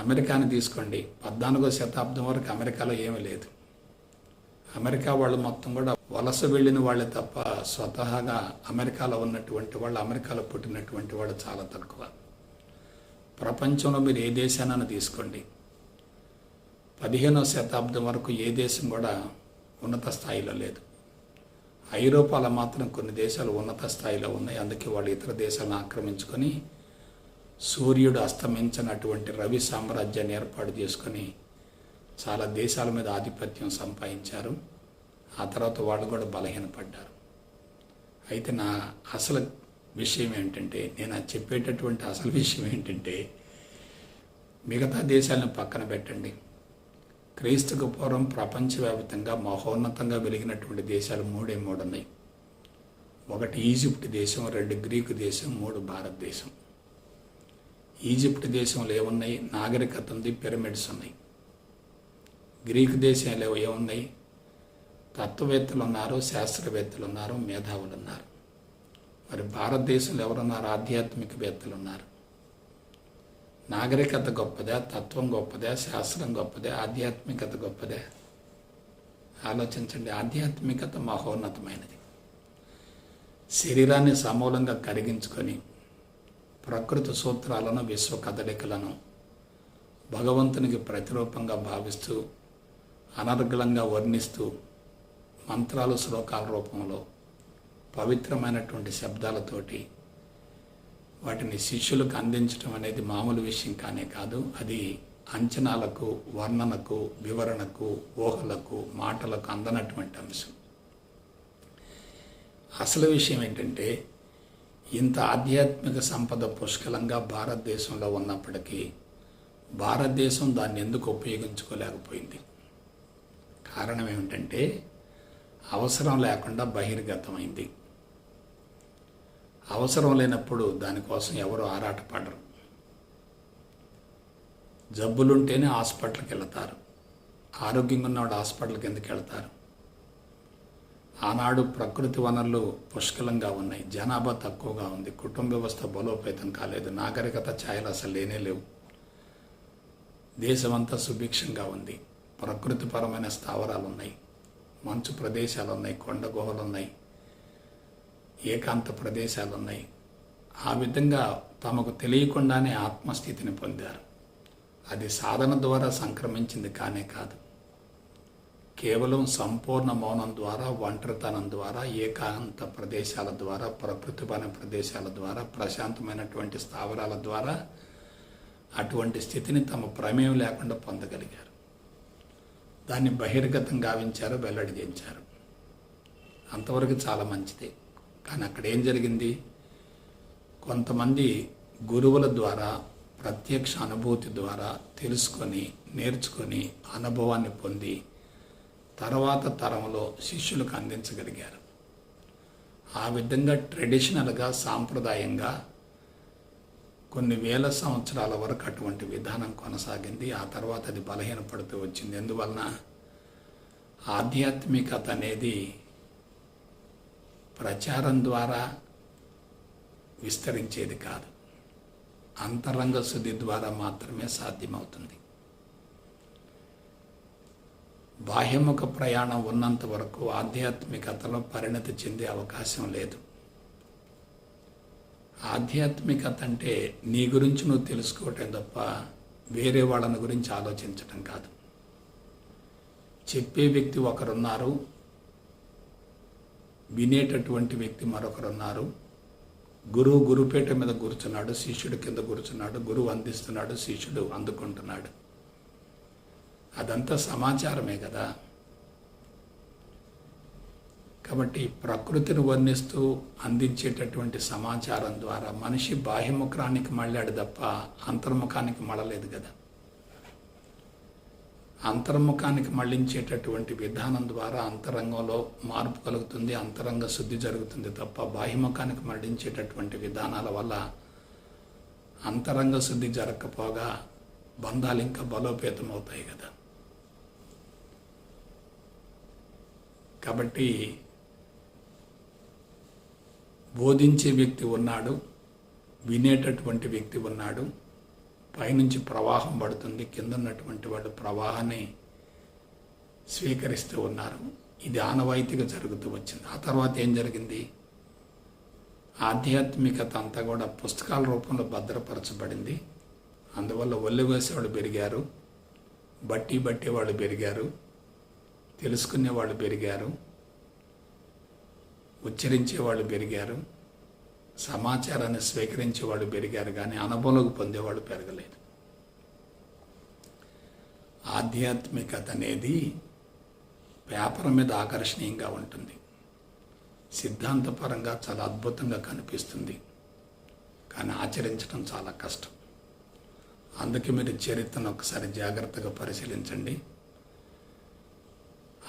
అమెరికాని తీసుకోండి, 14వ శతాబ్దం వరకు అమెరికాలో ఏమీ లేదు. అమెరికా వాళ్ళు మొత్తం కూడా వలస వెళ్ళిన వాళ్ళే తప్ప స్వతహాగా అమెరికాలో ఉన్నటువంటి వాళ్ళు, అమెరికాలో పుట్టినటువంటి వాళ్ళు చాలా తక్కువ. ప్రపంచంలో మీరు ఏ దేశాన్ని తీసుకోండి, 15వ శతాబ్దం వరకు ఏ దేశం కూడా ఉన్నత స్థాయిలో లేదు. ఐరోపాలో మాత్రం కొన్ని దేశాలు ఉన్నత స్థాయిలో ఉన్నాయి. అందుకే వాళ్ళు ఇతర దేశాలను ఆక్రమించుకొని సూర్యుడు అస్తమించినటువంటి రవి సామ్రాజ్యాన్ని ఏర్పాటు చేసుకొని చాలా దేశాల మీద ఆధిపత్యం సంపాదించారు. ఆ తర్వాత వాళ్ళు కూడా బలహీనపడ్డారు. అయితే నా అసలు విషయం ఏంటంటే, నేను చెప్పేటటువంటి అసలు విషయం ఏంటంటే, మిగతా దేశాలను పక్కన పెట్టండి. క్రీస్తుకు పూర్వం ప్రపంచవ్యాప్తంగా మహోన్నతంగా వెలిగినటువంటి దేశాలు మూడు ఉన్నాయి. 1 ఈజిప్ట్ దేశం, 2 గ్రీకు దేశం, 3 భారతదేశం. ఈజిప్ట్ దేశంలో ఏమున్నాయి? నాగరికత ఉంది, పిరమిడ్స్ ఉన్నాయి. గ్రీకు దేశంలో ఏమున్నాయి? తత్వవేత్తలు ఉన్నారు, శాస్త్రవేత్తలు ఉన్నారు, మేధావులు ఉన్నారు. మరి భారతదేశంలో ఎవరున్నారు? ఆధ్యాత్మికవేత్తలు ఉన్నారు. నాగరికత గొప్పదా? తత్వం గొప్పదా? శాస్త్రం గొప్పదా? ఆధ్యాత్మికత గొప్పదా? ఆలోచించండి. ఆధ్యాత్మికత మహోన్నతమైనది. శరీరాన్ని సమూలంగా కరిగించుకొని ప్రకృతి సూత్రాలను, విశ్వ కదలికలను భగవంతునికి ప్రతిరూపంగా భావిస్తూ, అనర్గళంగా వర్ణిస్తూ, మంత్రాలు శ్లోకాల రూపంలో పవిత్రమైనటువంటి శబ్దాలతోటి వాటిని శిష్యులకు అందించడం అనేది మామూలు విషయం కానే కాదు. అది అంచనాలకు, వర్ణనకు, వివరణకు, ఊహలకు, మాటలకు అందనటువంటి అంశం. అసలు విషయం ఏంటంటే, ఇంత ఆధ్యాత్మిక సంపద పుష్కలంగా భారతదేశంలో ఉన్నప్పటికీ భారతదేశం దాన్ని ఎందుకు ఉపయోగించుకోలేకపోయింది? కారణం ఏమిటంటే, అవసరం లేకుండా బహిర్గతమైంది. అవసరం లేనప్పుడు దానికోసం ఎవరు ఆరాటపడరు. జబ్బులుంటేనే హాస్పిటల్కి వెళతారు. ఆరోగ్యంగా ఉన్నవాడు హాస్పిటల్కి ఎందుకు వెళతారు? ఆనాడు ప్రకృతి వనరులు పుష్కలంగా ఉన్నాయి, జనాభా తక్కువగా ఉంది, కుటుంబ వ్యవస్థ బలోపేతం కాలేదు, నాగరికత ఛాయలు అసలు లేనే లేవు. దేశమంతా సుభిక్షంగా ఉంది, ప్రకృతిపరమైన స్థావరాలు ఉన్నాయి, మంచు ప్రదేశాలు ఉన్నాయి, కొండ గుహలు ఉన్నాయి, ఏకాంత ప్రదేశాలు ఉన్నాయి. ఆ విధంగా తమకు తెలియకుండానే ఆత్మస్థితిని పొందారు. అది సాధన ద్వారా సంక్రమించింది కానే కాదు. కేవలం సంపూర్ణ మౌనం ద్వారా, ఒంటరితనం ద్వారా, ఏకాంత ప్రదేశాల ద్వారా, ప్రకృతిపరమైన ప్రదేశాల ద్వారా, ప్రశాంతమైనటువంటి స్థావరాల ద్వారా అటువంటి స్థితిని తమ ప్రమేయం లేకుండా పొందగలిగారు. దాన్ని బహిర్గతం గావించారు, వెల్లడి చేయించారు. అంతవరకు చాలా మంచిదే. కానీ అక్కడ ఏం జరిగింది? కొంతమంది గురువుల ద్వారా, ప్రత్యక్ష అనుభూతి ద్వారా తెలుసుకొని, నేర్చుకొని, అనుభవాన్ని పొంది తర్వాత తరంలో శిష్యులకు అందించగలిగారు. ఆ విధంగా ట్రెడిషనల్గా, సాంప్రదాయంగా కొన్ని వేల సంవత్సరాల వరకు అటువంటి విధానం కొనసాగింది. ఆ తర్వాత అది బలహీనపడుతూ వచ్చింది. ఎందువలన? ఆధ్యాత్మికత అనేది ప్రచారం ద్వారా విస్తరించేది కాదు, అంతరంగ శుద్ధి ద్వారా మాత్రమే సాధ్యమవుతుంది. బాహ్యముఖ ప్రయాణం ఉన్నంత వరకు ఆధ్యాత్మికతలో పరిణతి చెందే అవకాశం లేదు. ఆధ్యాత్మికత అంటే నీ గురించి నువ్వు తెలుసుకోవటం తప్ప వేరే వాళ్ళని గురించి ఆలోచించటం కాదు. చెప్పే వ్యక్తి ఒకరున్నారు, వినేటటువంటి వ్యక్తి మరొకరున్నారు, గురుపేట మీద కూర్చున్నాడు, శిష్యుడి కింద కూర్చున్నాడు, గురువు అందిస్తున్నాడు, శిష్యుడు అందుకుంటున్నాడు. అదంతా సమాచారమే కదా. కాబట్టి ప్రకృతిని వర్ణిస్తూ అందించేటటువంటి సమాచారం ద్వారా మనిషి బాహ్యముఖానికి మళ్ళాడు తప్ప అంతర్ముఖానికి మళ్ళలేదు కదా. అంతర్ముఖానికి మళ్ళించేటటువంటి విధానం ద్వారా అంతరంగంలో మార్పు కలుగుతుంది, అంతరంగ శుద్ధి జరుగుతుంది తప్ప బాహ్యముఖానికి మళ్ళించేటటువంటి విధానాల వల్ల అంతరంగ శుద్ధి జరగకపోగా బంధాలు ఇంకా బలోపేతం అవుతాయి కదా. కాబట్టి బోధించే వ్యక్తి ఉన్నాడు, వినేటటువంటి వ్యక్తి ఉన్నాడు, పైనుంచి ప్రవాహం పడుతుంది, కింద ఉన్నటువంటి వాళ్ళు ప్రవాహాన్ని స్వీకరిస్తూ ఉన్నారు. ఇది ఆనవాయితీగా జరుగుతూ వచ్చింది. ఆ తర్వాత ఏం జరిగింది? ఆధ్యాత్మికత అంతా కూడా పుస్తకాల రూపంలో భద్రపరచబడింది. అందువల్ల ఒళ్ళు వేసేవాళ్ళు పెరిగారు, బట్టి వాళ్ళు పెరిగారు, తెలుసుకునే వాళ్ళు పెరిగారు, ఉచ్చరించే వాళ్ళు పెరిగారు, సమాచారాన్ని స్వీకరించే వాళ్ళు పెరిగారు, కానీ అనుభవంలోకి పొందేవాళ్ళు పెరగలేదు. ఆధ్యాత్మికత అనేది పేపర్ మీద ఆకర్షణీయంగా ఉంటుంది, సిద్ధాంతపరంగా చాలా అద్భుతంగా కనిపిస్తుంది, కానీ ఆచరించడం చాలా కష్టం. అందుకే మీరు చరిత్రను ఒకసారి జాగ్రత్తగా పరిశీలించండి.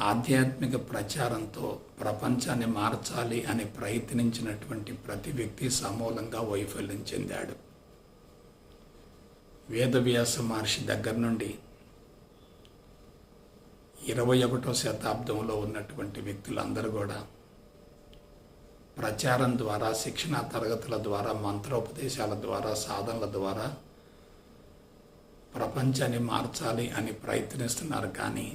ఆధ్యాత్మిక ప్రచారంతో ప్రపంచాన్ని మార్చాలి అని ప్రయత్నించినటువంటి ప్రతి వ్యక్తి సమూలంగా వైఫల్యం చెందాడు. వేదవ్యాస మహర్షి దగ్గర నుండి 21వ శతాబ్దంలో ఉన్నటువంటి వ్యక్తులందరూ కూడా ప్రచారం ద్వారా, శిక్షణా తరగతుల ద్వారా, మంత్రోపదేశాల ద్వారా, సాధనల ద్వారా ప్రపంచాన్ని మార్చాలి అని ప్రయత్నిస్తున్నారు. కానీ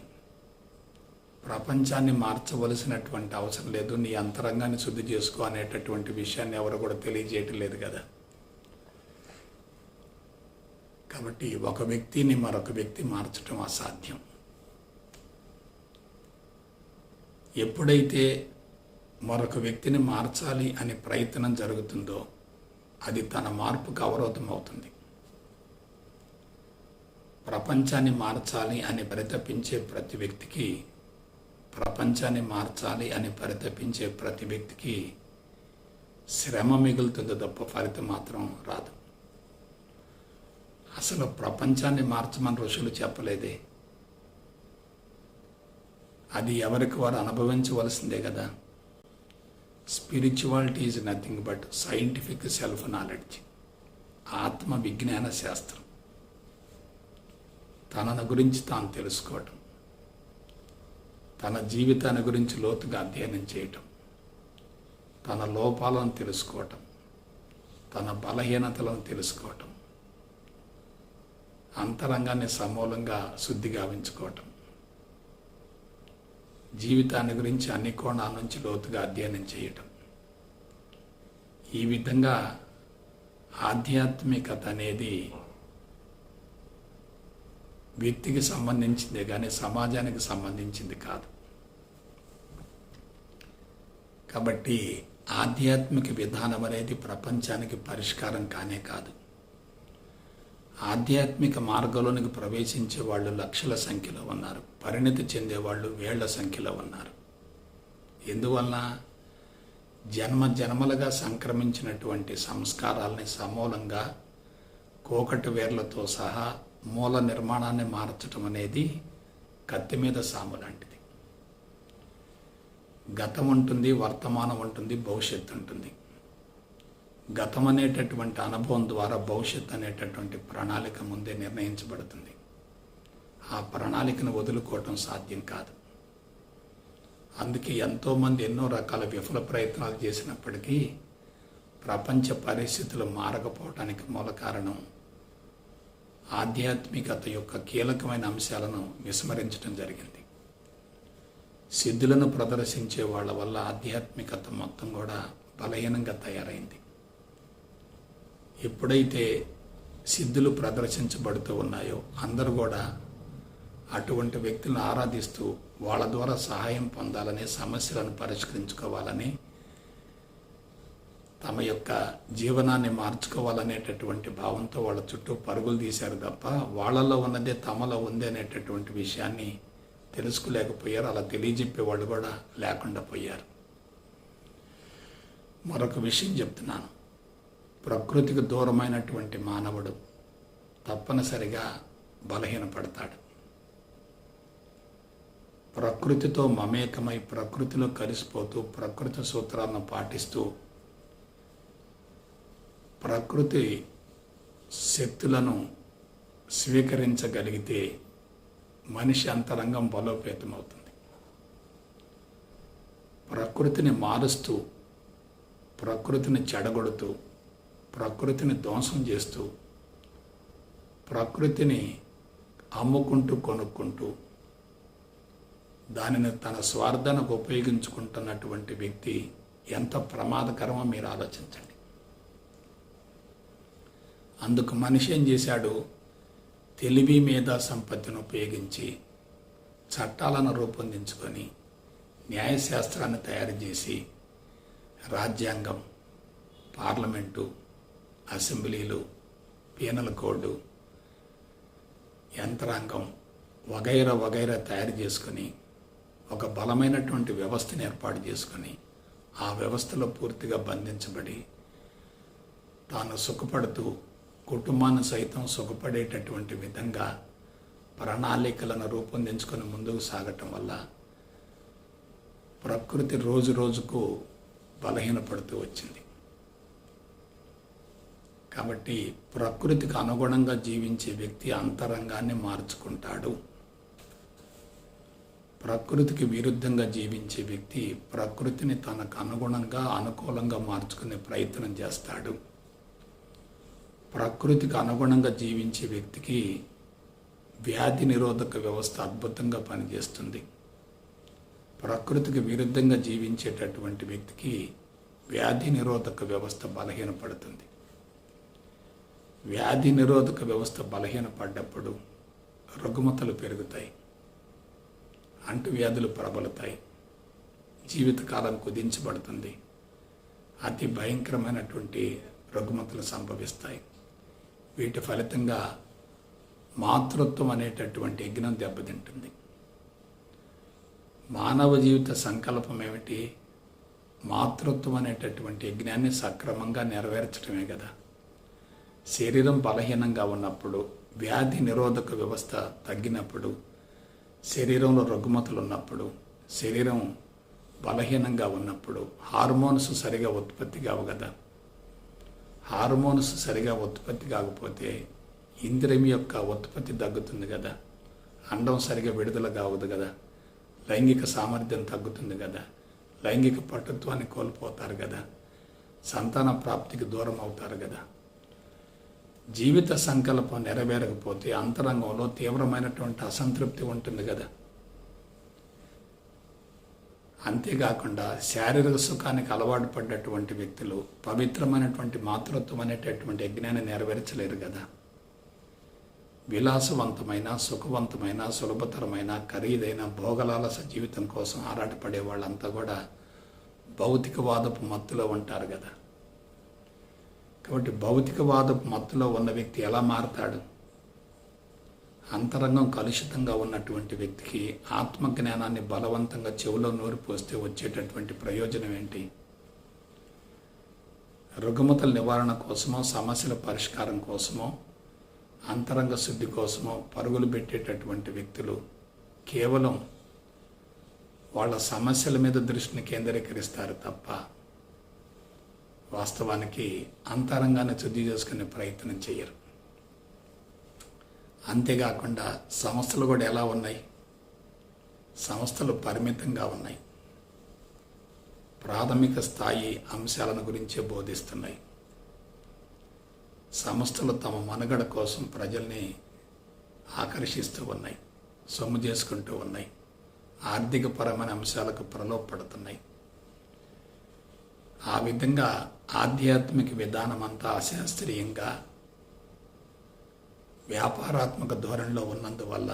ప్రపంచాన్ని మార్చవలసినటువంటి అవసరం లేదు, నీ అంతరంగాన్ని శుద్ధి చేసుకో అనేటటువంటి విషయాన్ని ఎవరు కూడా తెలియజేయటం లేదు కదా. కాబట్టి ఒక వ్యక్తిని మరొక వ్యక్తి మార్చడం అసాధ్యం. ఎప్పుడైతే మరొక వ్యక్తిని మార్చాలి అనే ప్రయత్నం జరుగుతుందో అది తన మార్పుకు అవరోధం అవుతుంది. ప్రపంచాన్ని మార్చాలి అని పరితపించే ప్రతి వ్యక్తికి, ప్రపంచాన్ని మార్చాలి అని పరితపించే ప్రతి వ్యక్తికి శ్రమ మిగులుతుంది తప్ప ఫలితం మాత్రం రాదు. అసలు ప్రపంచాన్ని మార్చమని ఋషులు చెప్పలేదే, అది ఎవరికి వారు అనుభవించవలసిందే కదా. Spirituality is nothing but scientific self knowledge, ఆత్మ విజ్ఞాన శాస్త్రం. తనను గురించి తాను తెలుసుకోవటం, తన జీవితాన్ని గురించి లోతుగా అధ్యయనం చేయటం, తన లోపాలను తెలుసుకోవటం, తన బలహీనతలను తెలుసుకోవటం, అంతరంగాన్ని సమూలంగా శుద్ధి గావించుకోవటం, జీవితాన్ని గురించి అన్ని కోణాల నుంచి లోతుగా అధ్యయనం చేయటం. ఈ విధంగా ఆధ్యాత్మికత అనేది వ్యక్తికి సంబంధించిందే కానీ సమాజానికి సంబంధించింది కాదు. కాబట్టి ఆధ్యాత్మిక విధానం అనేది ప్రపంచానికి పరిష్కారం కానే కాదు. ఆధ్యాత్మిక మార్గంలోనికి ప్రవేశించే వాళ్ళు లక్షల సంఖ్యలో ఉన్నారు, పరిణతి చెందేవాళ్ళు వేళ్ల సంఖ్యలో ఉన్నారు. ఎందువలన? జన్మలుగా సంక్రమించినటువంటి సంస్కారాలని సమూలంగా కోకటి వేర్లతో సహా మూల నిర్మాణాన్ని మార్చటం అనేది కత్తి మీద సాము లాంటిది. గతం ఉంటుంది, వర్తమానం ఉంటుంది, భవిష్యత్తు ఉంటుంది. గతం అనేటటువంటి అనుభవం ద్వారా భవిష్యత్తు అనేటటువంటి ప్రణాళిక ముందే నిర్ణయించబడుతుంది. ఆ ప్రణాళికను వదులుకోవటం సాధ్యం కాదు. అందుకే ఎంతోమంది ఎన్నో రకాల విఫల ప్రయత్నాలు చేసినప్పటికీ ప్రపంచ పరిస్థితులు మారకపోవటానికి మూల కారణం ఆధ్యాత్మికత యొక్క కీలకమైన అంశాలను విస్మరించడం జరిగింది. సిద్ధులను ప్రదర్శించే వాళ్ళ వల్ల ఆధ్యాత్మికత మొత్తం కూడా బలహీనంగా తయారైంది. ఎప్పుడైతే సిద్ధులు ప్రదర్శించబడుతూ ఉన్నాయో అందరూ కూడా అటువంటి వ్యక్తులను ఆరాధిస్తూ వాళ్ళ ద్వారా సహాయం పొందాలని, సమస్యలను పరిష్కరించుకోవాలని తమ యొక్క జీవనాన్ని మార్చుకోవాలనేటటువంటి భావంతో వాళ్ళ చుట్టూ పరుగులు తీశారు తప్ప వాళ్ళలో ఉన్నదే తమలో ఉంది అనేటటువంటి విషయాన్ని తెలుసుకోలేకపోయారు. అలా తెలియజెప్పే వాళ్ళు కూడా లేకుండా పోయారు. మరొక విషయం చెప్తున్నాను. ప్రకృతికి దూరమైనటువంటి మానవుడు తప్పనిసరిగా బలహీనపడతాడు. ప్రకృతితో మమేకమై ప్రకృతిలో కలిసిపోతూ ప్రకృతి సూత్రాలను పాటిస్తూ ప్రకృతి శక్తులను స్వీకరించగలిగితే మనిషి అంతరంగం బలోపేతమవుతుంది. ప్రకృతిని మారుస్తూ, ప్రకృతిని చెడగొడుతూ, ప్రకృతిని ధ్వంసం చేస్తూ, ప్రకృతిని అమ్ముకుంటూ కొనుక్కుంటూ దానిని తన స్వార్థానికి ఉపయోగించుకుంటున్నటువంటి వ్యక్తి ఎంత ప్రమాదకరమో మీరు ఆలోచించండి. అందుకు మనిషి ఏం చేశాడు? తెలివి మేధా సంపత్తిని ఉపయోగించి చట్టాలను రూపొందించుకొని న్యాయశాస్త్రాన్ని తయారు చేసి రాజ్యాంగం, పార్లమెంటు, అసెంబ్లీలు, పీనల్ కోడ్, యంత్రాంగం వగైరా తయారు చేసుకొని ఒక బలమైనటువంటి వ్యవస్థను ఏర్పాటు చేసుకొని ఆ వ్యవస్థలో పూర్తిగా బంధించబడి తాను సుఖపడుతూ కుటుంబాన్ని సైతం సుఖపడేటటువంటి విధంగా ప్రణాళికలను రూపొందించుకొని ముందుకు సాగటం వల్ల ప్రకృతి రోజు రోజుకు బలహీనపడుతూ వచ్చింది. కాబట్టి ప్రకృతికి అనుగుణంగా జీవించే వ్యక్తి అంతరంగాన్ని మార్చుకుంటాడు. ప్రకృతికి విరుద్ధంగా జీవించే వ్యక్తి ప్రకృతిని తనకు అనుగుణంగా అనుకూలంగా మార్చుకునే ప్రయత్నం చేస్తాడు. ప్రకృతికి అనుగుణంగా జీవించే వ్యక్తికి వ్యాధి నిరోధక వ్యవస్థ అద్భుతంగా పనిచేస్తుంది. ప్రకృతికి విరుద్ధంగా జీవించేటటువంటి వ్యక్తికి వ్యాధి నిరోధక వ్యవస్థ బలహీనపడుతుంది. వ్యాధి నిరోధక వ్యవస్థ బలహీనపడ్డప్పుడు రుగ్మతలు పెరుగుతాయి, అంటువ్యాధులు ప్రబలుతాయి, జీవితకాలం కుదించబడుతుంది, అతి భయంకరమైనటువంటి రుగ్మతలు సంభవిస్తాయి. వీటి ఫలితంగా మాతృత్వం అనేటటువంటి యజ్ఞం దెబ్బతింటుంది. మానవ జీవిత సంకల్పం ఏమిటి? మాతృత్వం అనేటటువంటి యజ్ఞాన్ని సక్రమంగా నెరవేర్చడమే కదా. శరీరం బలహీనంగా ఉన్నప్పుడు, వ్యాధి నిరోధక వ్యవస్థ తగ్గినప్పుడు, శరీరంలో రుగ్మతలు ఉన్నప్పుడు, శరీరం బలహీనంగా ఉన్నప్పుడు హార్మోన్స్ సరిగా ఉత్పత్తి కావు కదా. హార్మోన్స్ సరిగా ఉత్పత్తి కాకపోతే ఇంద్రియం యొక్క ఉత్పత్తి తగ్గుతుంది కదా, అండం సరిగా విడుదల కావదు కదా, లైంగిక సామర్థ్యం తగ్గుతుంది కదా, లైంగిక పటుత్వాన్ని కోల్పోతారు కదా, సంతాన ప్రాప్తికి దూరం అవుతారు కదా. జీవిత సంకల్పం నెరవేరకపోతే అంతరంగంలో తీవ్రమైనటువంటి అసంతృప్తి ఉంటుంది కదా. అంతేకాకుండా శారీరక సుఖానికి అలవాటు పడ్డటువంటి వ్యక్తులు పవిత్రమైనటువంటి మాతృత్వం అనేటటువంటి యజ్ఞాన్ని నెరవేర్చలేరు కదా. విలాసవంతమైన, సుఖవంతమైన, సులభతరమైన, ఖరీదైన భోగలాలస జీవితం కోసం ఆరాటపడే వాళ్ళంతా కూడా భౌతికవాదపు మత్తులో ఉంటారు కదా. కాబట్టి భౌతికవాదపు మత్తులో ఉన్న వ్యక్తి ఎలా మారతాడు? అంతరంగం కలుషితంగా ఉన్నటువంటి వ్యక్తికి ఆత్మజ్ఞానాన్ని బలవంతంగా చెవిలో నూరి పోస్తే వచ్చేటటువంటి ప్రయోజనం ఏంటి? రుగ్మతల నివారణ కోసమో, సమస్యల పరిష్కారం కోసమో, అంతరంగ శుద్ధి కోసమో పరుగులు పెట్టేటటువంటి వ్యక్తులు కేవలం వాళ్ళ సమస్యల మీద దృష్టిని కేంద్రీకరిస్తారు తప్ప వాస్తవానికి అంతరంగాన్ని శుద్ధి చేసుకునే ప్రయత్నం చేయరు. అంతేకాకుండా సంస్థలు కూడా ఎలా ఉన్నాయి? సంస్థలు పరిమితంగా ఉన్నాయి. ప్రాథమిక స్థాయి అంశాలను గురించే బోధిస్తున్నాయి. సంస్థలు తమ మనుగడ కోసం ప్రజల్ని ఆకర్షిస్తూ ఉన్నాయి, సొమ్ము చేసుకుంటూ ఉన్నాయి, ఆర్థికపరమైన అంశాలకు ప్రలోభపడుతున్నాయి. ఆ విధంగా ఆధ్యాత్మిక విధానం అంతా అశాస్త్రీయంగా వ్యాపారాత్మక ధోరణిలో ఉన్నందువల్ల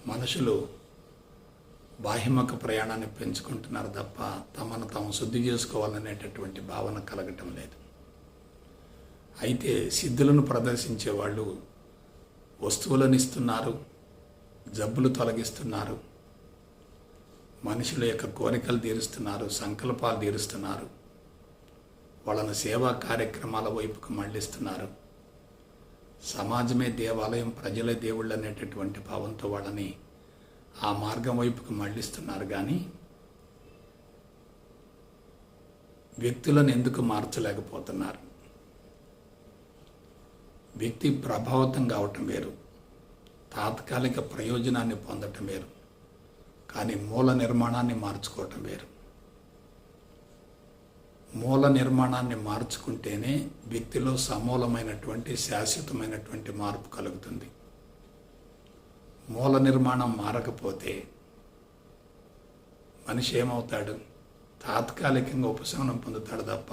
మనుషులు బాహ్యముఖ ప్రయాణాన్ని పెంచుకుంటున్నారు తప్ప తమను తాము శుద్ధి చేసుకోవాలనేటటువంటి భావన కలగటం లేదు. అయితే సిద్ధులను ప్రదర్శించే వాళ్ళు వస్తువులను ఇస్తున్నారు, జబ్బులు తొలగిస్తున్నారు, మనుషుల యొక్క కోరికలు తీరుస్తున్నారు, సంకల్పాలు తీరుస్తున్నారు, వాళ్ళను సేవా కార్యక్రమాల వైపుకు మళ్ళిస్తున్నారు. సమాజమే దేవాలయం, ప్రజలే దేవుళ్ళు అనేటటువంటి భావంతో వాళ్ళని ఆ మార్గం వైపుకు మళ్ళిస్తున్నారు. కానీ వ్యక్తులను ఎందుకు మార్చలేకపోతున్నారు? వ్యక్తి ప్రభావితం కావటం వేరు, తాత్కాలిక ప్రయోజనాన్ని పొందటం వేరు, కానీ మూల నిర్మాణాన్ని మార్చుకోవటం వేరు. మూల నిర్మాణాన్ని మార్చుకుంటేనే వ్యక్తిలో సమూలమైనటువంటి శాశ్వతమైనటువంటి మార్పు కలుగుతుంది. మూల నిర్మాణం మారకపోతే మనిషి ఏమవుతాడు? తాత్కాలికంగా ఉపశమనం పొందుతాడు తప్ప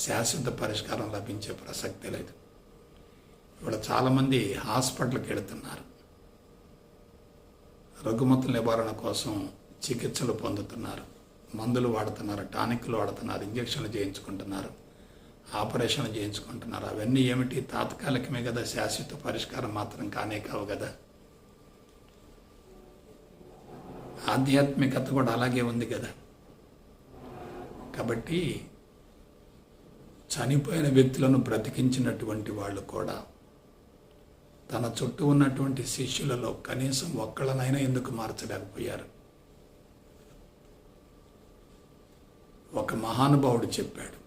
శాశ్వత పరిష్కారం లభించే ప్రసక్తి లేదు. ఇవాళ చాలామంది హాస్పిటల్కి వెళుతున్నారు, రుగ్మతల నివారణ కోసం చికిత్సలు పొందుతున్నారు, మందులు వాడుతున్నారు, టానిక్లు వాడుతున్నారు, ఇంజక్షన్లు చేయించుకుంటున్నారు, ఆపరేషన్లు చేయించుకుంటున్నారు. అవన్నీ ఏమిటి? తాత్కాలికమే కదా, శాశ్వత పరిష్కారం మాత్రం కానే కావు కదా. ఆధ్యాత్మికత కూడా అలాగే ఉంది కదా. కాబట్టి చనిపోయిన వ్యక్తులను బ్రతికించినటువంటి వాళ్ళు కూడా తన చుట్టూ ఉన్నటువంటి శిష్యులలో కనీసం ఒక్కళ్ళనైనా ఎందుకు మార్చలేకపోయారు? ఒక మహానుభావుడు చెప్పాడు,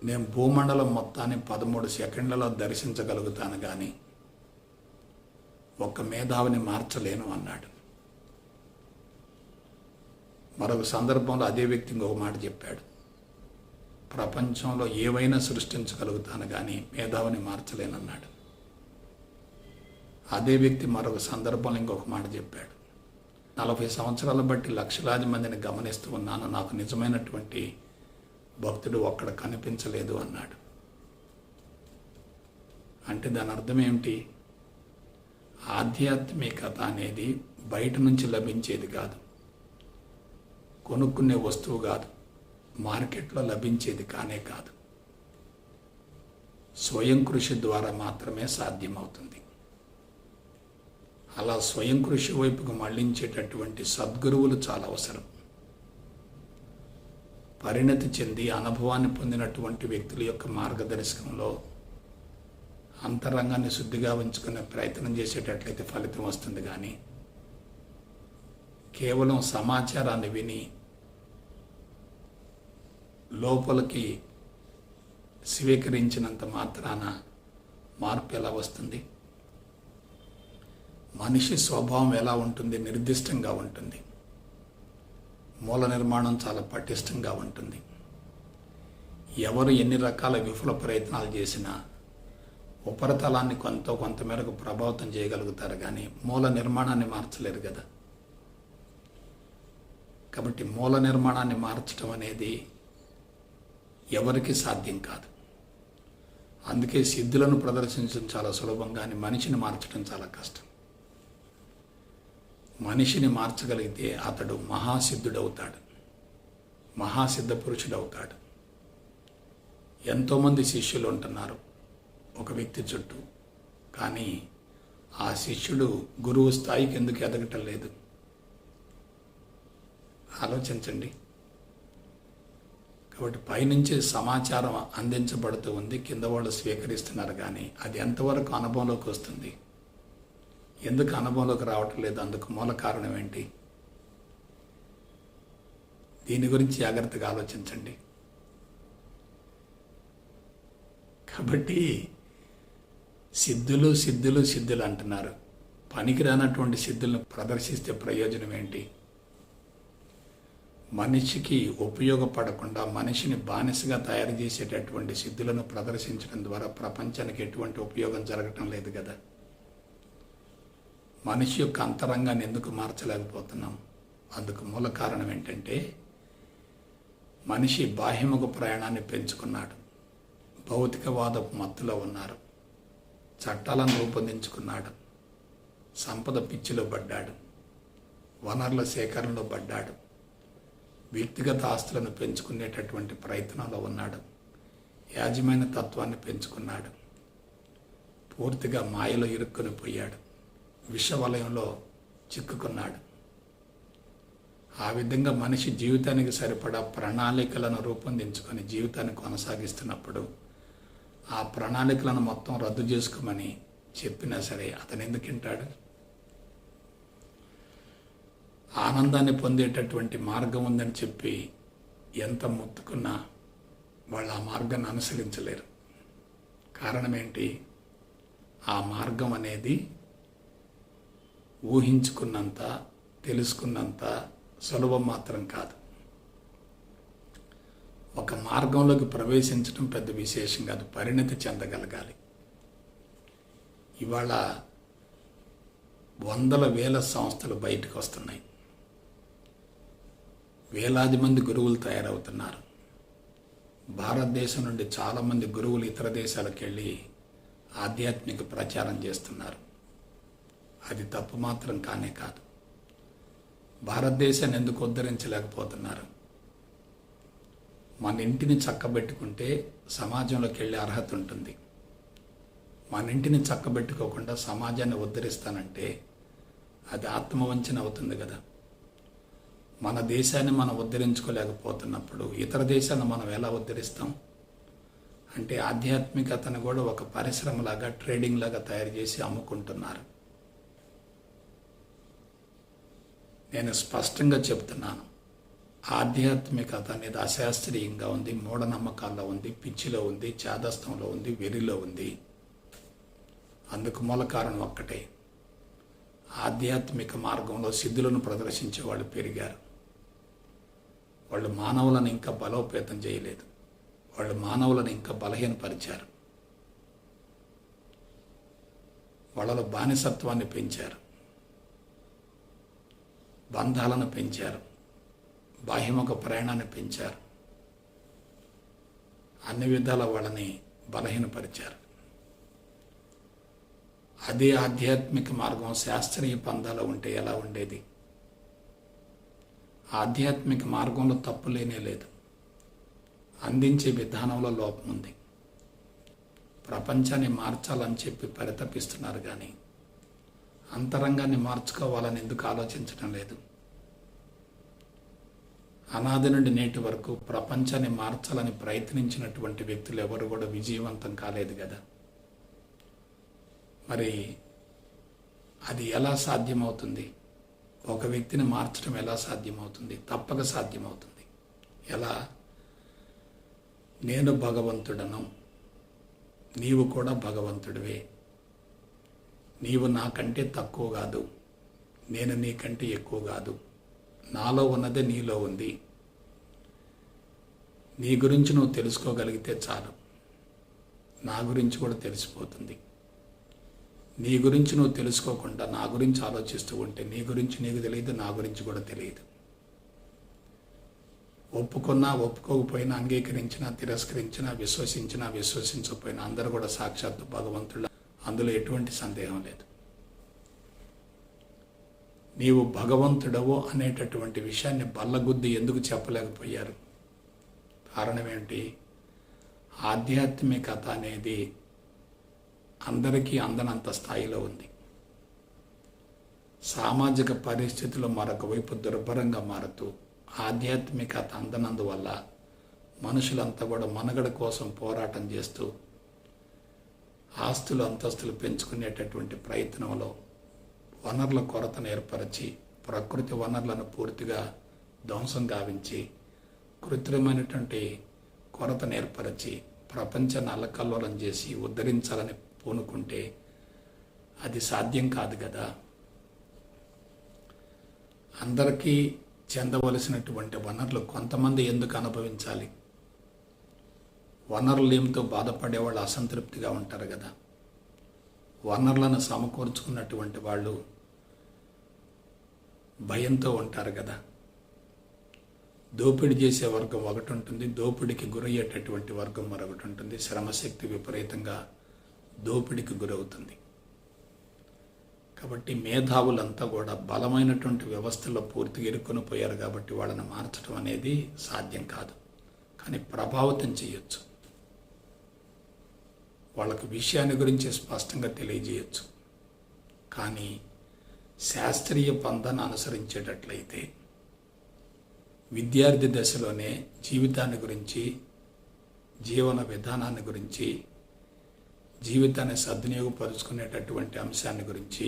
నేను భూమండలం మొత్తాన్ని 13 సెకండ్లలో దర్శించగలుగుతాను కానీ ఒక్క మేధావిని మార్చలేను అన్నాడు. మరొక సందర్భంలో అదే వ్యక్తి ఇంకొక మాట చెప్పాడు, ప్రపంచంలో ఏవైనా సృష్టించగలుగుతాను కానీ మేధావిని మార్చలేనన్నాడు. అదే వ్యక్తి మరొక సందర్భంలో ఇంకొక మాట చెప్పాడు, 40 సంవత్సరాల బట్టి లక్షలాది మందిని గమనిస్తూ ఉన్నాను, నాకు నిజమైనటువంటి భక్తుడు ఒక్కడ కనిపించలేదు అన్నాడు. అంటే దాని అర్థం ఏమిటి? ఆధ్యాత్మికత అనేది బయట నుంచి లభించేది కాదు, కొనుక్కునే వస్తువు కాదు, మార్కెట్లో లభించేది కానే కాదు. స్వయం కృషి ద్వారా మాత్రమే సాధ్యమవుతుంది. అలా స్వయం కృషి వైపుకు మళ్లించేటటువంటి సద్గురువులు చాలా అవసరం. పరిణతి చెంది అనుభవాన్ని పొందినటువంటి వ్యక్తుల యొక్క మార్గదర్శకంలో అంతరంగాన్ని శుద్ధిగా ఉంచుకునే ప్రయత్నం చేసేటట్లయితే ఫలితం వస్తుంది. కానీ కేవలం సమాచారాన్ని విని లోపలికి స్వీకరించినంత మాత్రాన మార్పు ఎలా వస్తుంది? మనిషి స్వభావం ఎలా ఉంటుంది? నిర్దిష్టంగా ఉంటుంది. మూల నిర్మాణం చాలా పటిష్టంగా ఉంటుంది. ఎవరు ఎన్ని రకాల విఫల ప్రయత్నాలు చేసినా ఉపరితలాన్ని కొంత మేరకు ప్రభావితం చేయగలుగుతారు కానీ మూల నిర్మాణాన్ని మార్చలేరు కదా. కాబట్టి మూల నిర్మాణాన్ని మార్చడం అనేది ఎవరికి సాధ్యం కాదు. అందుకే సిద్ధులను ప్రదర్శించడం చాలా సులభం కానీ మనిషిని మార్చడం చాలా కష్టం. మనిషిని మార్చగలిగితే అతడు మహాసిద్ధుడవుతాడు, మహాసిద్ధ పురుషుడవుతాడు. ఎంతోమంది శిష్యులు ఉంటున్నారు ఒక వ్యక్తి చుట్టూ, కానీ ఆ శిష్యుడు గురువు స్థాయికి ఎందుకు ఎదగటం లేదు? ఆలోచించండి. కాబట్టి పైనుంచి సమాచారం అందించబడుతూ ఉంది, కింద వాళ్ళు స్వీకరిస్తున్నారు, కానీ అది ఎంతవరకు అనుభవంలోకి వస్తుంది? ఎందుకు అనుభవంలోకి రావటం లేదు? అందుకు మూల కారణం ఏంటి? దీని గురించి జాగ్రత్తగా ఆలోచించండి. కాబట్టి సిద్ధులు సిద్ధులు సిద్ధులు అంటున్నారు. పనికిరానటువంటి సిద్ధులను ప్రదర్శిస్తే ప్రయోజనం ఏంటి? మనిషికి ఉపయోగపడకుండా మనిషిని బానిసగా తయారు చేసేటటువంటి సిద్ధులను ప్రదర్శించడం ద్వారా ప్రపంచానికి ఎటువంటి ఉపయోగం జరగటం లేదు కదా. మనిషి యొక్క అంతరంగాన్ని ఎందుకు మార్చలేకపోతున్నాం? అందుకు మూల కారణం ఏంటంటే మనిషి బాహ్యముఖ ప్రయాణాన్ని పెంచుకున్నాడు, భౌతికవాదపు మత్తులో ఉన్నారు, చట్టాలను రూపొందించుకున్నాడు, సంపద పిచ్చిలో పడ్డాడు, వనరుల సేకరణలో పడ్డాడు. వ్యక్తిగత ఆస్తులను పెంచుకునేటటువంటి ప్రయత్నంలో ఉన్నాడు. యాజమాన్య తత్వాన్ని పెంచుకున్నాడు. పూర్తిగా మాయలో ఇరుక్కుని పోయాడు. విషవలయంలో చిక్కుకున్నాడు. ఆ విధంగా మనిషి జీవితానికి సరిపడా ప్రణాళికలను రూపొందించుకొని జీవితాన్ని కొనసాగిస్తున్నప్పుడు ఆ ప్రణాళికలను మొత్తం రద్దు చేసుకోమని చెప్పినా సరే అతను ఎందుకు వింటాడు? ఆనందాన్ని పొందేటటువంటి మార్గం ఉందని చెప్పి ఎంత మొత్తుకున్నా వాళ్ళు ఆ మార్గాన్ని అనుసరించలేరు. కారణం ఏంటి? ఆ మార్గం అనేది ఊహించుకున్నంత, తెలుసుకున్నంత సులభం మాత్రం కాదు. ఒక మార్గంలోకి ప్రవేశించడం పెద్ద విశేషం కాదు, పరిణతి చెందగలగాలి. ఇవాళ వందల వేల సంస్థలు బయటకు వస్తున్నాయి. వేలాది మంది గురువులు తయారవుతున్నారు. భారతదేశం నుండి చాలామంది గురువులు ఇతర దేశాలకు వెళ్ళి ఆధ్యాత్మిక ప్రచారం చేస్తున్నారు. అది తప్పు మాత్రం కానే కాదు. భారతదేశాన్ని ఎందుకు ఉద్ధరించలేకపోతున్నారు? మన ఇంటిని చక్కబెట్టుకుంటే సమాజంలోకి వెళ్ళే అర్హత ఉంటుంది. మన ఇంటిని చక్కబెట్టుకోకుండా సమాజాన్ని ఉద్ధరిస్తానంటే అది ఆత్మవంచన అవుతుంది కదా. మన దేశాన్ని మనం ఉద్ధరించుకోలేకపోతున్నప్పుడు ఇతర దేశాలను మనం ఎలా ఉద్ధరిస్తాం? అంటే ఆధ్యాత్మికతను కూడా ఒక పరిశ్రమలాగా, ట్రేడింగ్ లాగా తయారు చేసి అమ్ముకుంటున్నారు. నేను స్పష్టంగా చెప్తున్నాను, ఆధ్యాత్మికత అనేది అశాస్త్రీయంగా ఉంది, మూఢనమ్మకాల్లో ఉంది, పిచ్చిలో ఉంది, చాదస్తంలో ఉంది, వెరిలో ఉంది. అందుకు మూల కారణం ఒక్కటే, ఆధ్యాత్మిక మార్గంలో సిద్ధులను ప్రదర్శించే వాళ్ళు పెరిగారు. వాళ్ళు మానవులను ఇంకా బలోపేతం చేయలేదు. వాళ్ళు మానవులను ఇంకా బలహీనపరిచారు. వాళ్ళలో బానిసత్వాన్ని పెంచారు, బంధాలను పెంచారు, బాహ్యముఖ ప్రయాణాన్ని పెంచారు. అన్ని విధాల వాళ్ళని బలహీనపరిచారు. అదే ఆధ్యాత్మిక మార్గం శాస్త్రీయ పందాలో ఉంటే ఎలా ఉండేది? ఆధ్యాత్మిక మార్గంలో తప్పు లేనే లేదు, అందించే విధానంలో లోపం ఉంది. ప్రపంచాన్ని మార్చాలని చెప్పి పరితపిస్తున్నారు కానీ అంతరంగాన్ని మార్చుకోవాలని ఎందుకు ఆలోచించడం లేదు? అనాది నుండి నేటి వరకు ప్రపంచాన్ని మార్చాలని ప్రయత్నించినటువంటి వ్యక్తులు ఎవరు కూడా విజయవంతం కాలేదు కదా. మరి అది ఎలా సాధ్యమవుతుంది? ఒక వ్యక్తిని మార్చడం ఎలా సాధ్యమవుతుంది? తప్పక సాధ్యమవుతుంది. ఎలా? నేను భగవంతుడను, నీవు కూడా భగవంతుడివే. నీవు నాకంటే తక్కువ కాదు, నేను నీకంటే ఎక్కువ కాదు. నాలో ఉన్నదే నీలో ఉంది. నీ గురించి నువ్వు తెలుసుకోగలిగితే చాలు, నా గురించి కూడా తెలిసిపోతుంది. నీ గురించి నువ్వు తెలుసుకోకుండా నా గురించి ఆలోచిస్తూ ఉంటే నీ గురించి నీకు తెలియదు, నా గురించి కూడా తెలియదు. ఒప్పుకున్నా ఒప్పుకోకపోయినా, అంగీకరించినా తిరస్కరించినా, విశ్వసించినా విశ్వసించకపోయినా అందరూ కూడా సాక్షాత్తు భగవంతుడు. అందులో ఎటువంటి సందేహం లేదు. నీవు భగవంతుడవు అనేటటువంటి విషయాన్ని బల్లగుద్ది ఎందుకు చెప్పలేకపోయారు? కారణం ఏంటి? ఆధ్యాత్మికత అనేది అందరికీ అందనంత స్థాయిలో ఉంది. సామాజిక పరిస్థితులు మరొక వైపు దుర్భరంగా మారుతూ ఆధ్యాత్మికత అందనందువల్ల మనుషులంతా కూడా మనుగడ కోసం పోరాటం చేస్తూ ఆస్తులు అంతస్తులు పెంచుకునేటటువంటి ప్రయత్నంలో వనరుల కొరతను ఏర్పరిచి ప్రకృతి వనరులను పూర్తిగా ధ్వంసం గావించి కృత్రిమైనటువంటి కొరతను ఏర్పరిచి ప్రపంచాన్ని అల్లకల్లోలం చేసి ఉద్ధరించాలని పూనుకుంటే అది సాధ్యం కాదు కదా. అందరికీ చెందవలసినటువంటి వనరులు కొంతమంది ఎందుకు అనుభవించాలి? వనరులు ఏమితో బాధపడే వాళ్ళు అసంతృప్తిగా ఉంటారు కదా. వనరులను సమకూర్చుకున్నటువంటి వాళ్ళు భయంతో ఉంటారు కదా. దోపిడీ చేసే వర్గం ఒకటి ఉంటుంది, దోపిడీకి గురయ్యేటటువంటి వర్గం మరొకటి ఉంటుంది. శ్రమశక్తి విపరీతంగా దోపిడీకి గురవుతుంది. కాబట్టి మేధావులంతా కూడా బలమైనటువంటి వ్యవస్థలో పూర్తిగా ఇరుక్కొని పోయారు కాబట్టి వాళ్ళని మార్చడం అనేది సాధ్యం కాదు. కానీ ప్రభావితం చేయొచ్చు. వాళ్ళకు విషయాన్ని గురించి స్పష్టంగా తెలియజేయచ్చు. కానీ శాస్త్రీయ పంథాన్ని అనుసరించేటట్లయితే విద్యార్థి దశలోనే జీవితాన్ని గురించి, జీవన విధానాన్ని గురించి, జీవితాన్ని సద్వినియోగపరుచుకునేటటువంటి అంశాన్ని గురించి,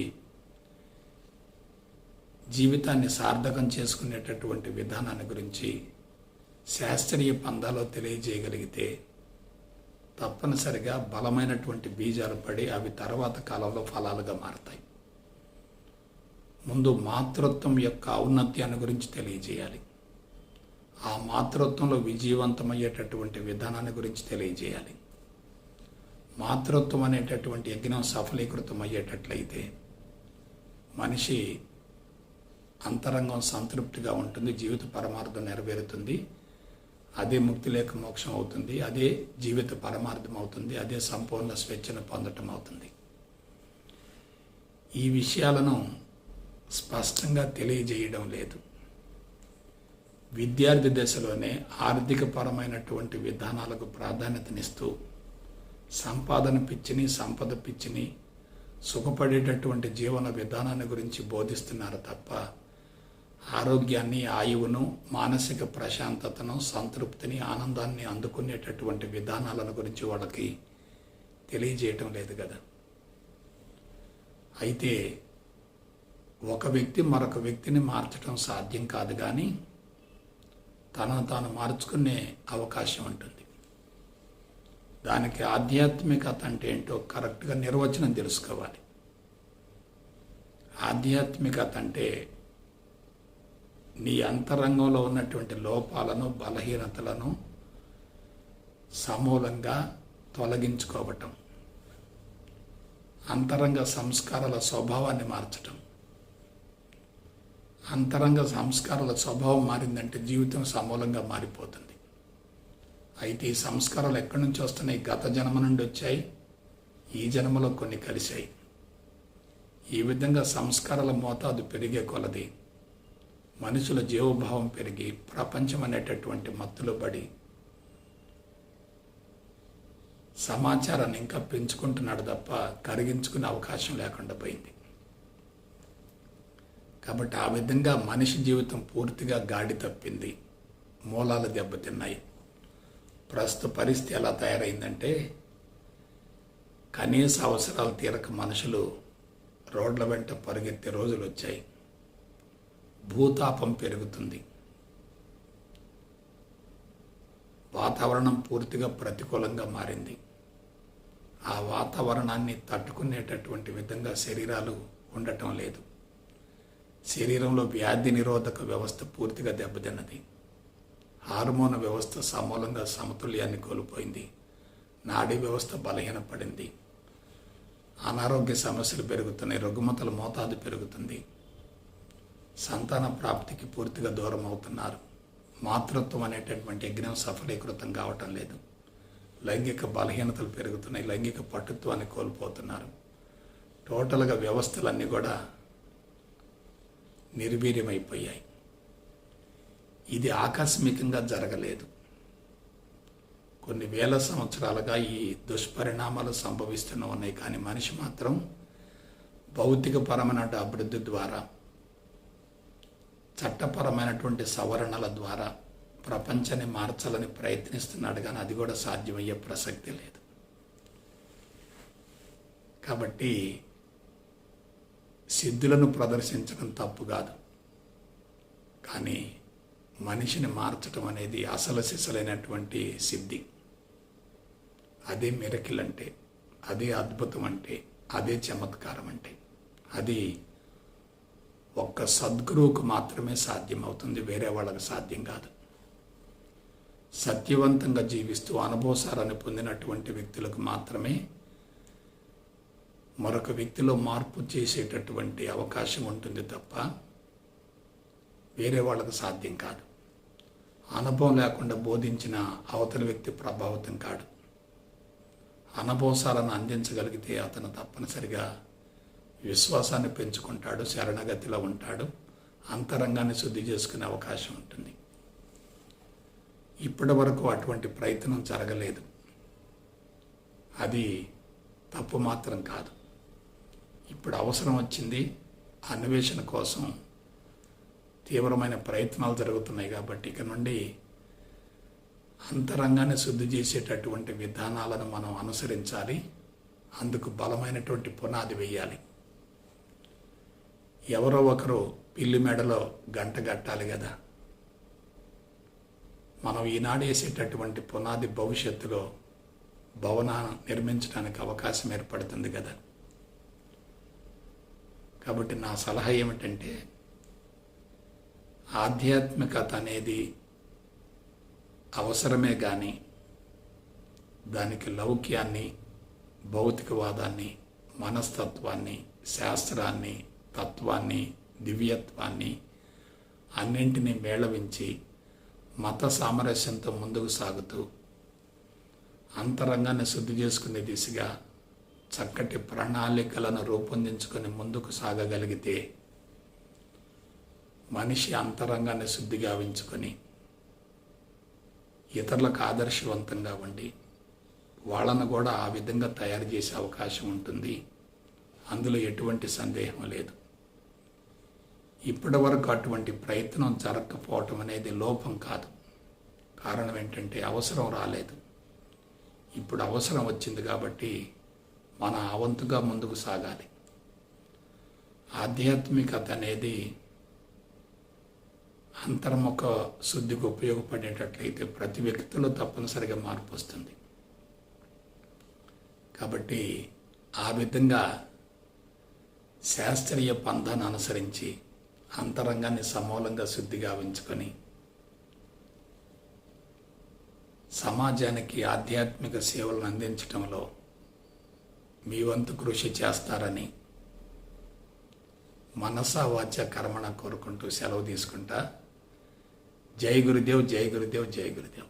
జీవితాన్ని సార్థకం చేసుకునేటటువంటి విధానాన్ని గురించి శాస్త్రీయ పంథాలో తెలియజేయగలిగితే తప్పనిసరిగా బలమైనటువంటి బీజాలు పడి అవి తర్వాత కాలంలో ఫలాలుగా మారతాయి. ముందు మాతృత్వం యొక్క ఔన్నత్యాన్ని గురించి తెలియజేయాలి. ఆ మాతృత్వంలో విజయవంతమయ్యేటటువంటి విధానాన్ని గురించి తెలియజేయాలి. మాతృత్వం అనేటటువంటి యజ్ఞం సఫలీకృతం అయ్యేటట్లయితే మనిషి అంతరంగం సంతృప్తిగా ఉంటుంది, జీవిత పరమార్థం నెరవేరుతుంది. అదే ముక్తి లేక మోక్షం అవుతుంది, అదే జీవిత పరమార్థం అవుతుంది, అదే సంపూర్ణ స్వేచ్ఛను పొందటం అవుతుంది. ఈ విషయాలను స్పష్టంగా తెలియజేయడం లేదు. విద్యార్థి దశలోనే ఆర్థిక పరమైనటువంటి విధానాలకు ప్రాధాన్యతనిస్తూ సంపాదన పిచ్చిని, సంపద పిచ్చిని, సుఖపడేటటువంటి జీవన విధానాన్ని గురించి బోధిస్తున్నారు తప్ప ఆరోగ్యాన్ని, ఆయువును, మానసిక ప్రశాంతతను, సంతృప్తిని, ఆనందాన్ని అందుకునేటటువంటి విధానాలను గురించి వాళ్ళకి తెలియజేయటం లేదు కదా. అయితే ఒక వ్యక్తి మరొక వ్యక్తిని మార్చడం సాధ్యం కాదు, కానీ తనను తాను మార్చుకునే అవకాశం ఉంటుంది. దానికి ఆధ్యాత్మికత అంటే ఏంటో కరెక్ట్గా నిర్వచనం తెలుసుకోవాలి. ఆధ్యాత్మికత అంటే నీ అంతరంగంలో ఉన్నటువంటి లోపాలను, బలహీనతలను సమూలంగా తొలగించుకోవటం, అంతరంగ సంస్కారాల స్వభావాన్ని మార్చటం. అంతరంగ సంస్కారాల స్వభావం మారిందంటే జీవితం సమూలంగా మారిపోతుంది. అయితే ఈ సంస్కారాలు ఎక్కడి నుంచి వస్తున్నాయి? గత జన్మ నుండి వచ్చాయి, ఈ జన్మలో కొన్ని కలిశాయి. ఈ విధంగా సంస్కారాల మోతాదు పెరిగే కొలది మనుషుల జీవభావం పెరిగి ప్రపంచం అనేటటువంటి మత్తులో పడి సమాచారాన్ని ఇంకా పెంచుకుంటున్నాడు తప్ప కరిగించుకునే అవకాశం లేకుండా పోయింది. కాబట్టి ఆ విధంగా మనిషి జీవితం పూర్తిగా గాడి తప్పింది, మూలాలు దెబ్బతిన్నాయి. ప్రస్తుత పరిస్థితి ఎలా తయారైందంటే కనీస అవసరాలు తీరక మనుషులు రోడ్ల వెంట పరుగెత్తే రోజులు వచ్చాయి. భూతాపం పెరుగుతుంది, వాతావరణం పూర్తిగా ప్రతికూలంగా మారింది. ఆ వాతావరణాన్ని తట్టుకునేటటువంటి విధంగా శరీరాలు ఉండటం లేదు. శరీరంలో వ్యాధి నిరోధక వ్యవస్థ పూర్తిగా దెబ్బతిన్నది. హార్మోన్ వ్యవస్థ సమూలంగా సమతుల్యాన్ని కోల్పోయింది. నాడీ వ్యవస్థ బలహీనపడింది. అనారోగ్య సమస్యలు పెరుగుతున్నాయి. రుగ్మతల మోతాదు పెరుగుతుంది. సంతాన ప్రాప్తికి పూర్తిగా దూరం అవుతున్నారు. మాతృత్వం అనేటటువంటి యజ్ఞం సఫలీకృతం కావటం లేదు. లైంగిక బలహీనతలు పెరుగుతున్నాయి. లైంగిక పటుత్వాన్ని కోల్పోతున్నారు. టోటల్గా వ్యవస్థలన్నీ కూడా నిర్వీర్యమైపోయాయి. ఇది ఆకస్మికంగా జరగలేదు. కొన్ని వేల సంవత్సరాలుగా ఈ దుష్పరిణామాలు సంభవిస్తూనే ఉన్నాయి. కానీ మనిషి మాత్రం భౌతికపరమైన అభివృద్ధి ద్వారా, చట్టపరమైనటువంటి సవరణల ద్వారా ప్రపంచాన్ని మార్చాలని ప్రయత్నిస్తున్నాడు, కానీ అది కూడా సాధ్యమయ్యే ప్రసక్తి లేదు. కాబట్టి సిద్ధులను ప్రదర్శించడం తప్పు కాదు, కానీ మనిషిని మార్చడం అనేది అసలు సిసలైనటువంటి సిద్ధి. అదే మిరకిల్ అంటే, అదే అద్భుతం అంటే, అదే చమత్కారం అంటే. అది ఒక్క సద్గురువుకు మాత్రమే సాధ్యమవుతుంది, వేరే వాళ్ళకి సాధ్యం కాదు. సత్యవంతంగా జీవిస్తూ అనుభవసారాన్ని పొందినటువంటి వ్యక్తులకు మాత్రమే మరొక వ్యక్తిలో మార్పు చేసేటటువంటి అవకాశం ఉంటుంది తప్ప వేరే వాళ్ళకు సాధ్యం కాదు. అనుభవం లేకుండా బోధించిన అవతలి వ్యక్తి ప్రభావితం కాడు. అనుభవసారాన్ని అందించగలిగితే అతను తప్పనిసరిగా విశ్వాసాన్ని పెంచుకుంటాడు, శరణగతిలో ఉంటాడు, అంతరంగాన్ని శుద్ధి చేసుకునే అవకాశం ఉంటుంది. ఇప్పటి వరకు అటువంటి ప్రయత్నం జరగలేదు. అది తప్పు మాత్రం కాదు. ఇప్పుడు అవసరం వచ్చింది, అన్వేషణ కోసం తీవ్రమైన ప్రయత్నాలు జరుగుతున్నాయి. కాబట్టి ఇక నుండి అంతరంగాన్ని శుద్ధి చేసేటటువంటి విధానాలను మనం అనుసరించాలి. అందుకు బలమైనటువంటి పునాది వేయాలి. ఎవరో ఒకరు పిల్లి మెడలో గంట కట్టాలి కదా. మనం ఈనాడు వేసేటటువంటి పునాది భవిష్యత్తులో భవనాన్ని నిర్మించడానికి అవకాశం ఏర్పడుతుంది కదా. కాబట్టి నా సలహా ఏమిటంటే, ఆధ్యాత్మికత అనేది అవసరమే కానీ దానికి లౌక్యాన్ని, భౌతికవాదాన్ని, మనస్తత్వాన్ని, శాస్త్రాన్ని, తత్వాన్ని, దివ్యత్వాన్ని అన్నింటినీ మేళవించి మత సామరస్యంతో ముందుకు సాగుతూ అంతరంగాన్ని శుద్ధి చేసుకునే దిశగా చక్కటి ప్రణాళికలను రూపొందించుకొని ముందుకు సాగగలిగితే మనిషి అంతరంగాన్ని శుద్ధిగా ఉంచుకొని ఇతరులకు ఆదర్శవంతంగా ఉండి వాళ్ళను కూడా ఆ విధంగా తయారు చేసే అవకాశం ఉంటుంది. అందులో ఎటువంటి సందేహం లేదు. ఇప్పటి వరకు అటువంటి ప్రయత్నం జరగకపోవటం అనేది లోపం కాదు. కారణం ఏంటంటే అవసరం రాలేదు. ఇప్పుడు అవసరం వచ్చింది కాబట్టి మన అవంతుగా ముందుకు సాగాలి. ఆధ్యాత్మికత అనేది అంతర్ముఖ శుద్ధికి ఉపయోగపడేటట్లయితే ప్రతి వ్యక్తిలో తప్పనిసరిగా మార్పు వస్తుంది. కాబట్టి ఆ విధంగా శాస్త్రీయ పంథాన్ని అనుసరించి అంతరంగాన్ని సమూలంగా శుద్ధిగా ఉంచుకొని సమాజానికి ఆధ్యాత్మిక సేవలను అందించడంలో మీ వంతు కృషి చేస్తారని మనసా వాచ కర్మణ కోరుకుంటూ సెలవు తీసుకుంటా. జై గురుదేవ్, జై గురుదేవ్, జై గురుదేవ్.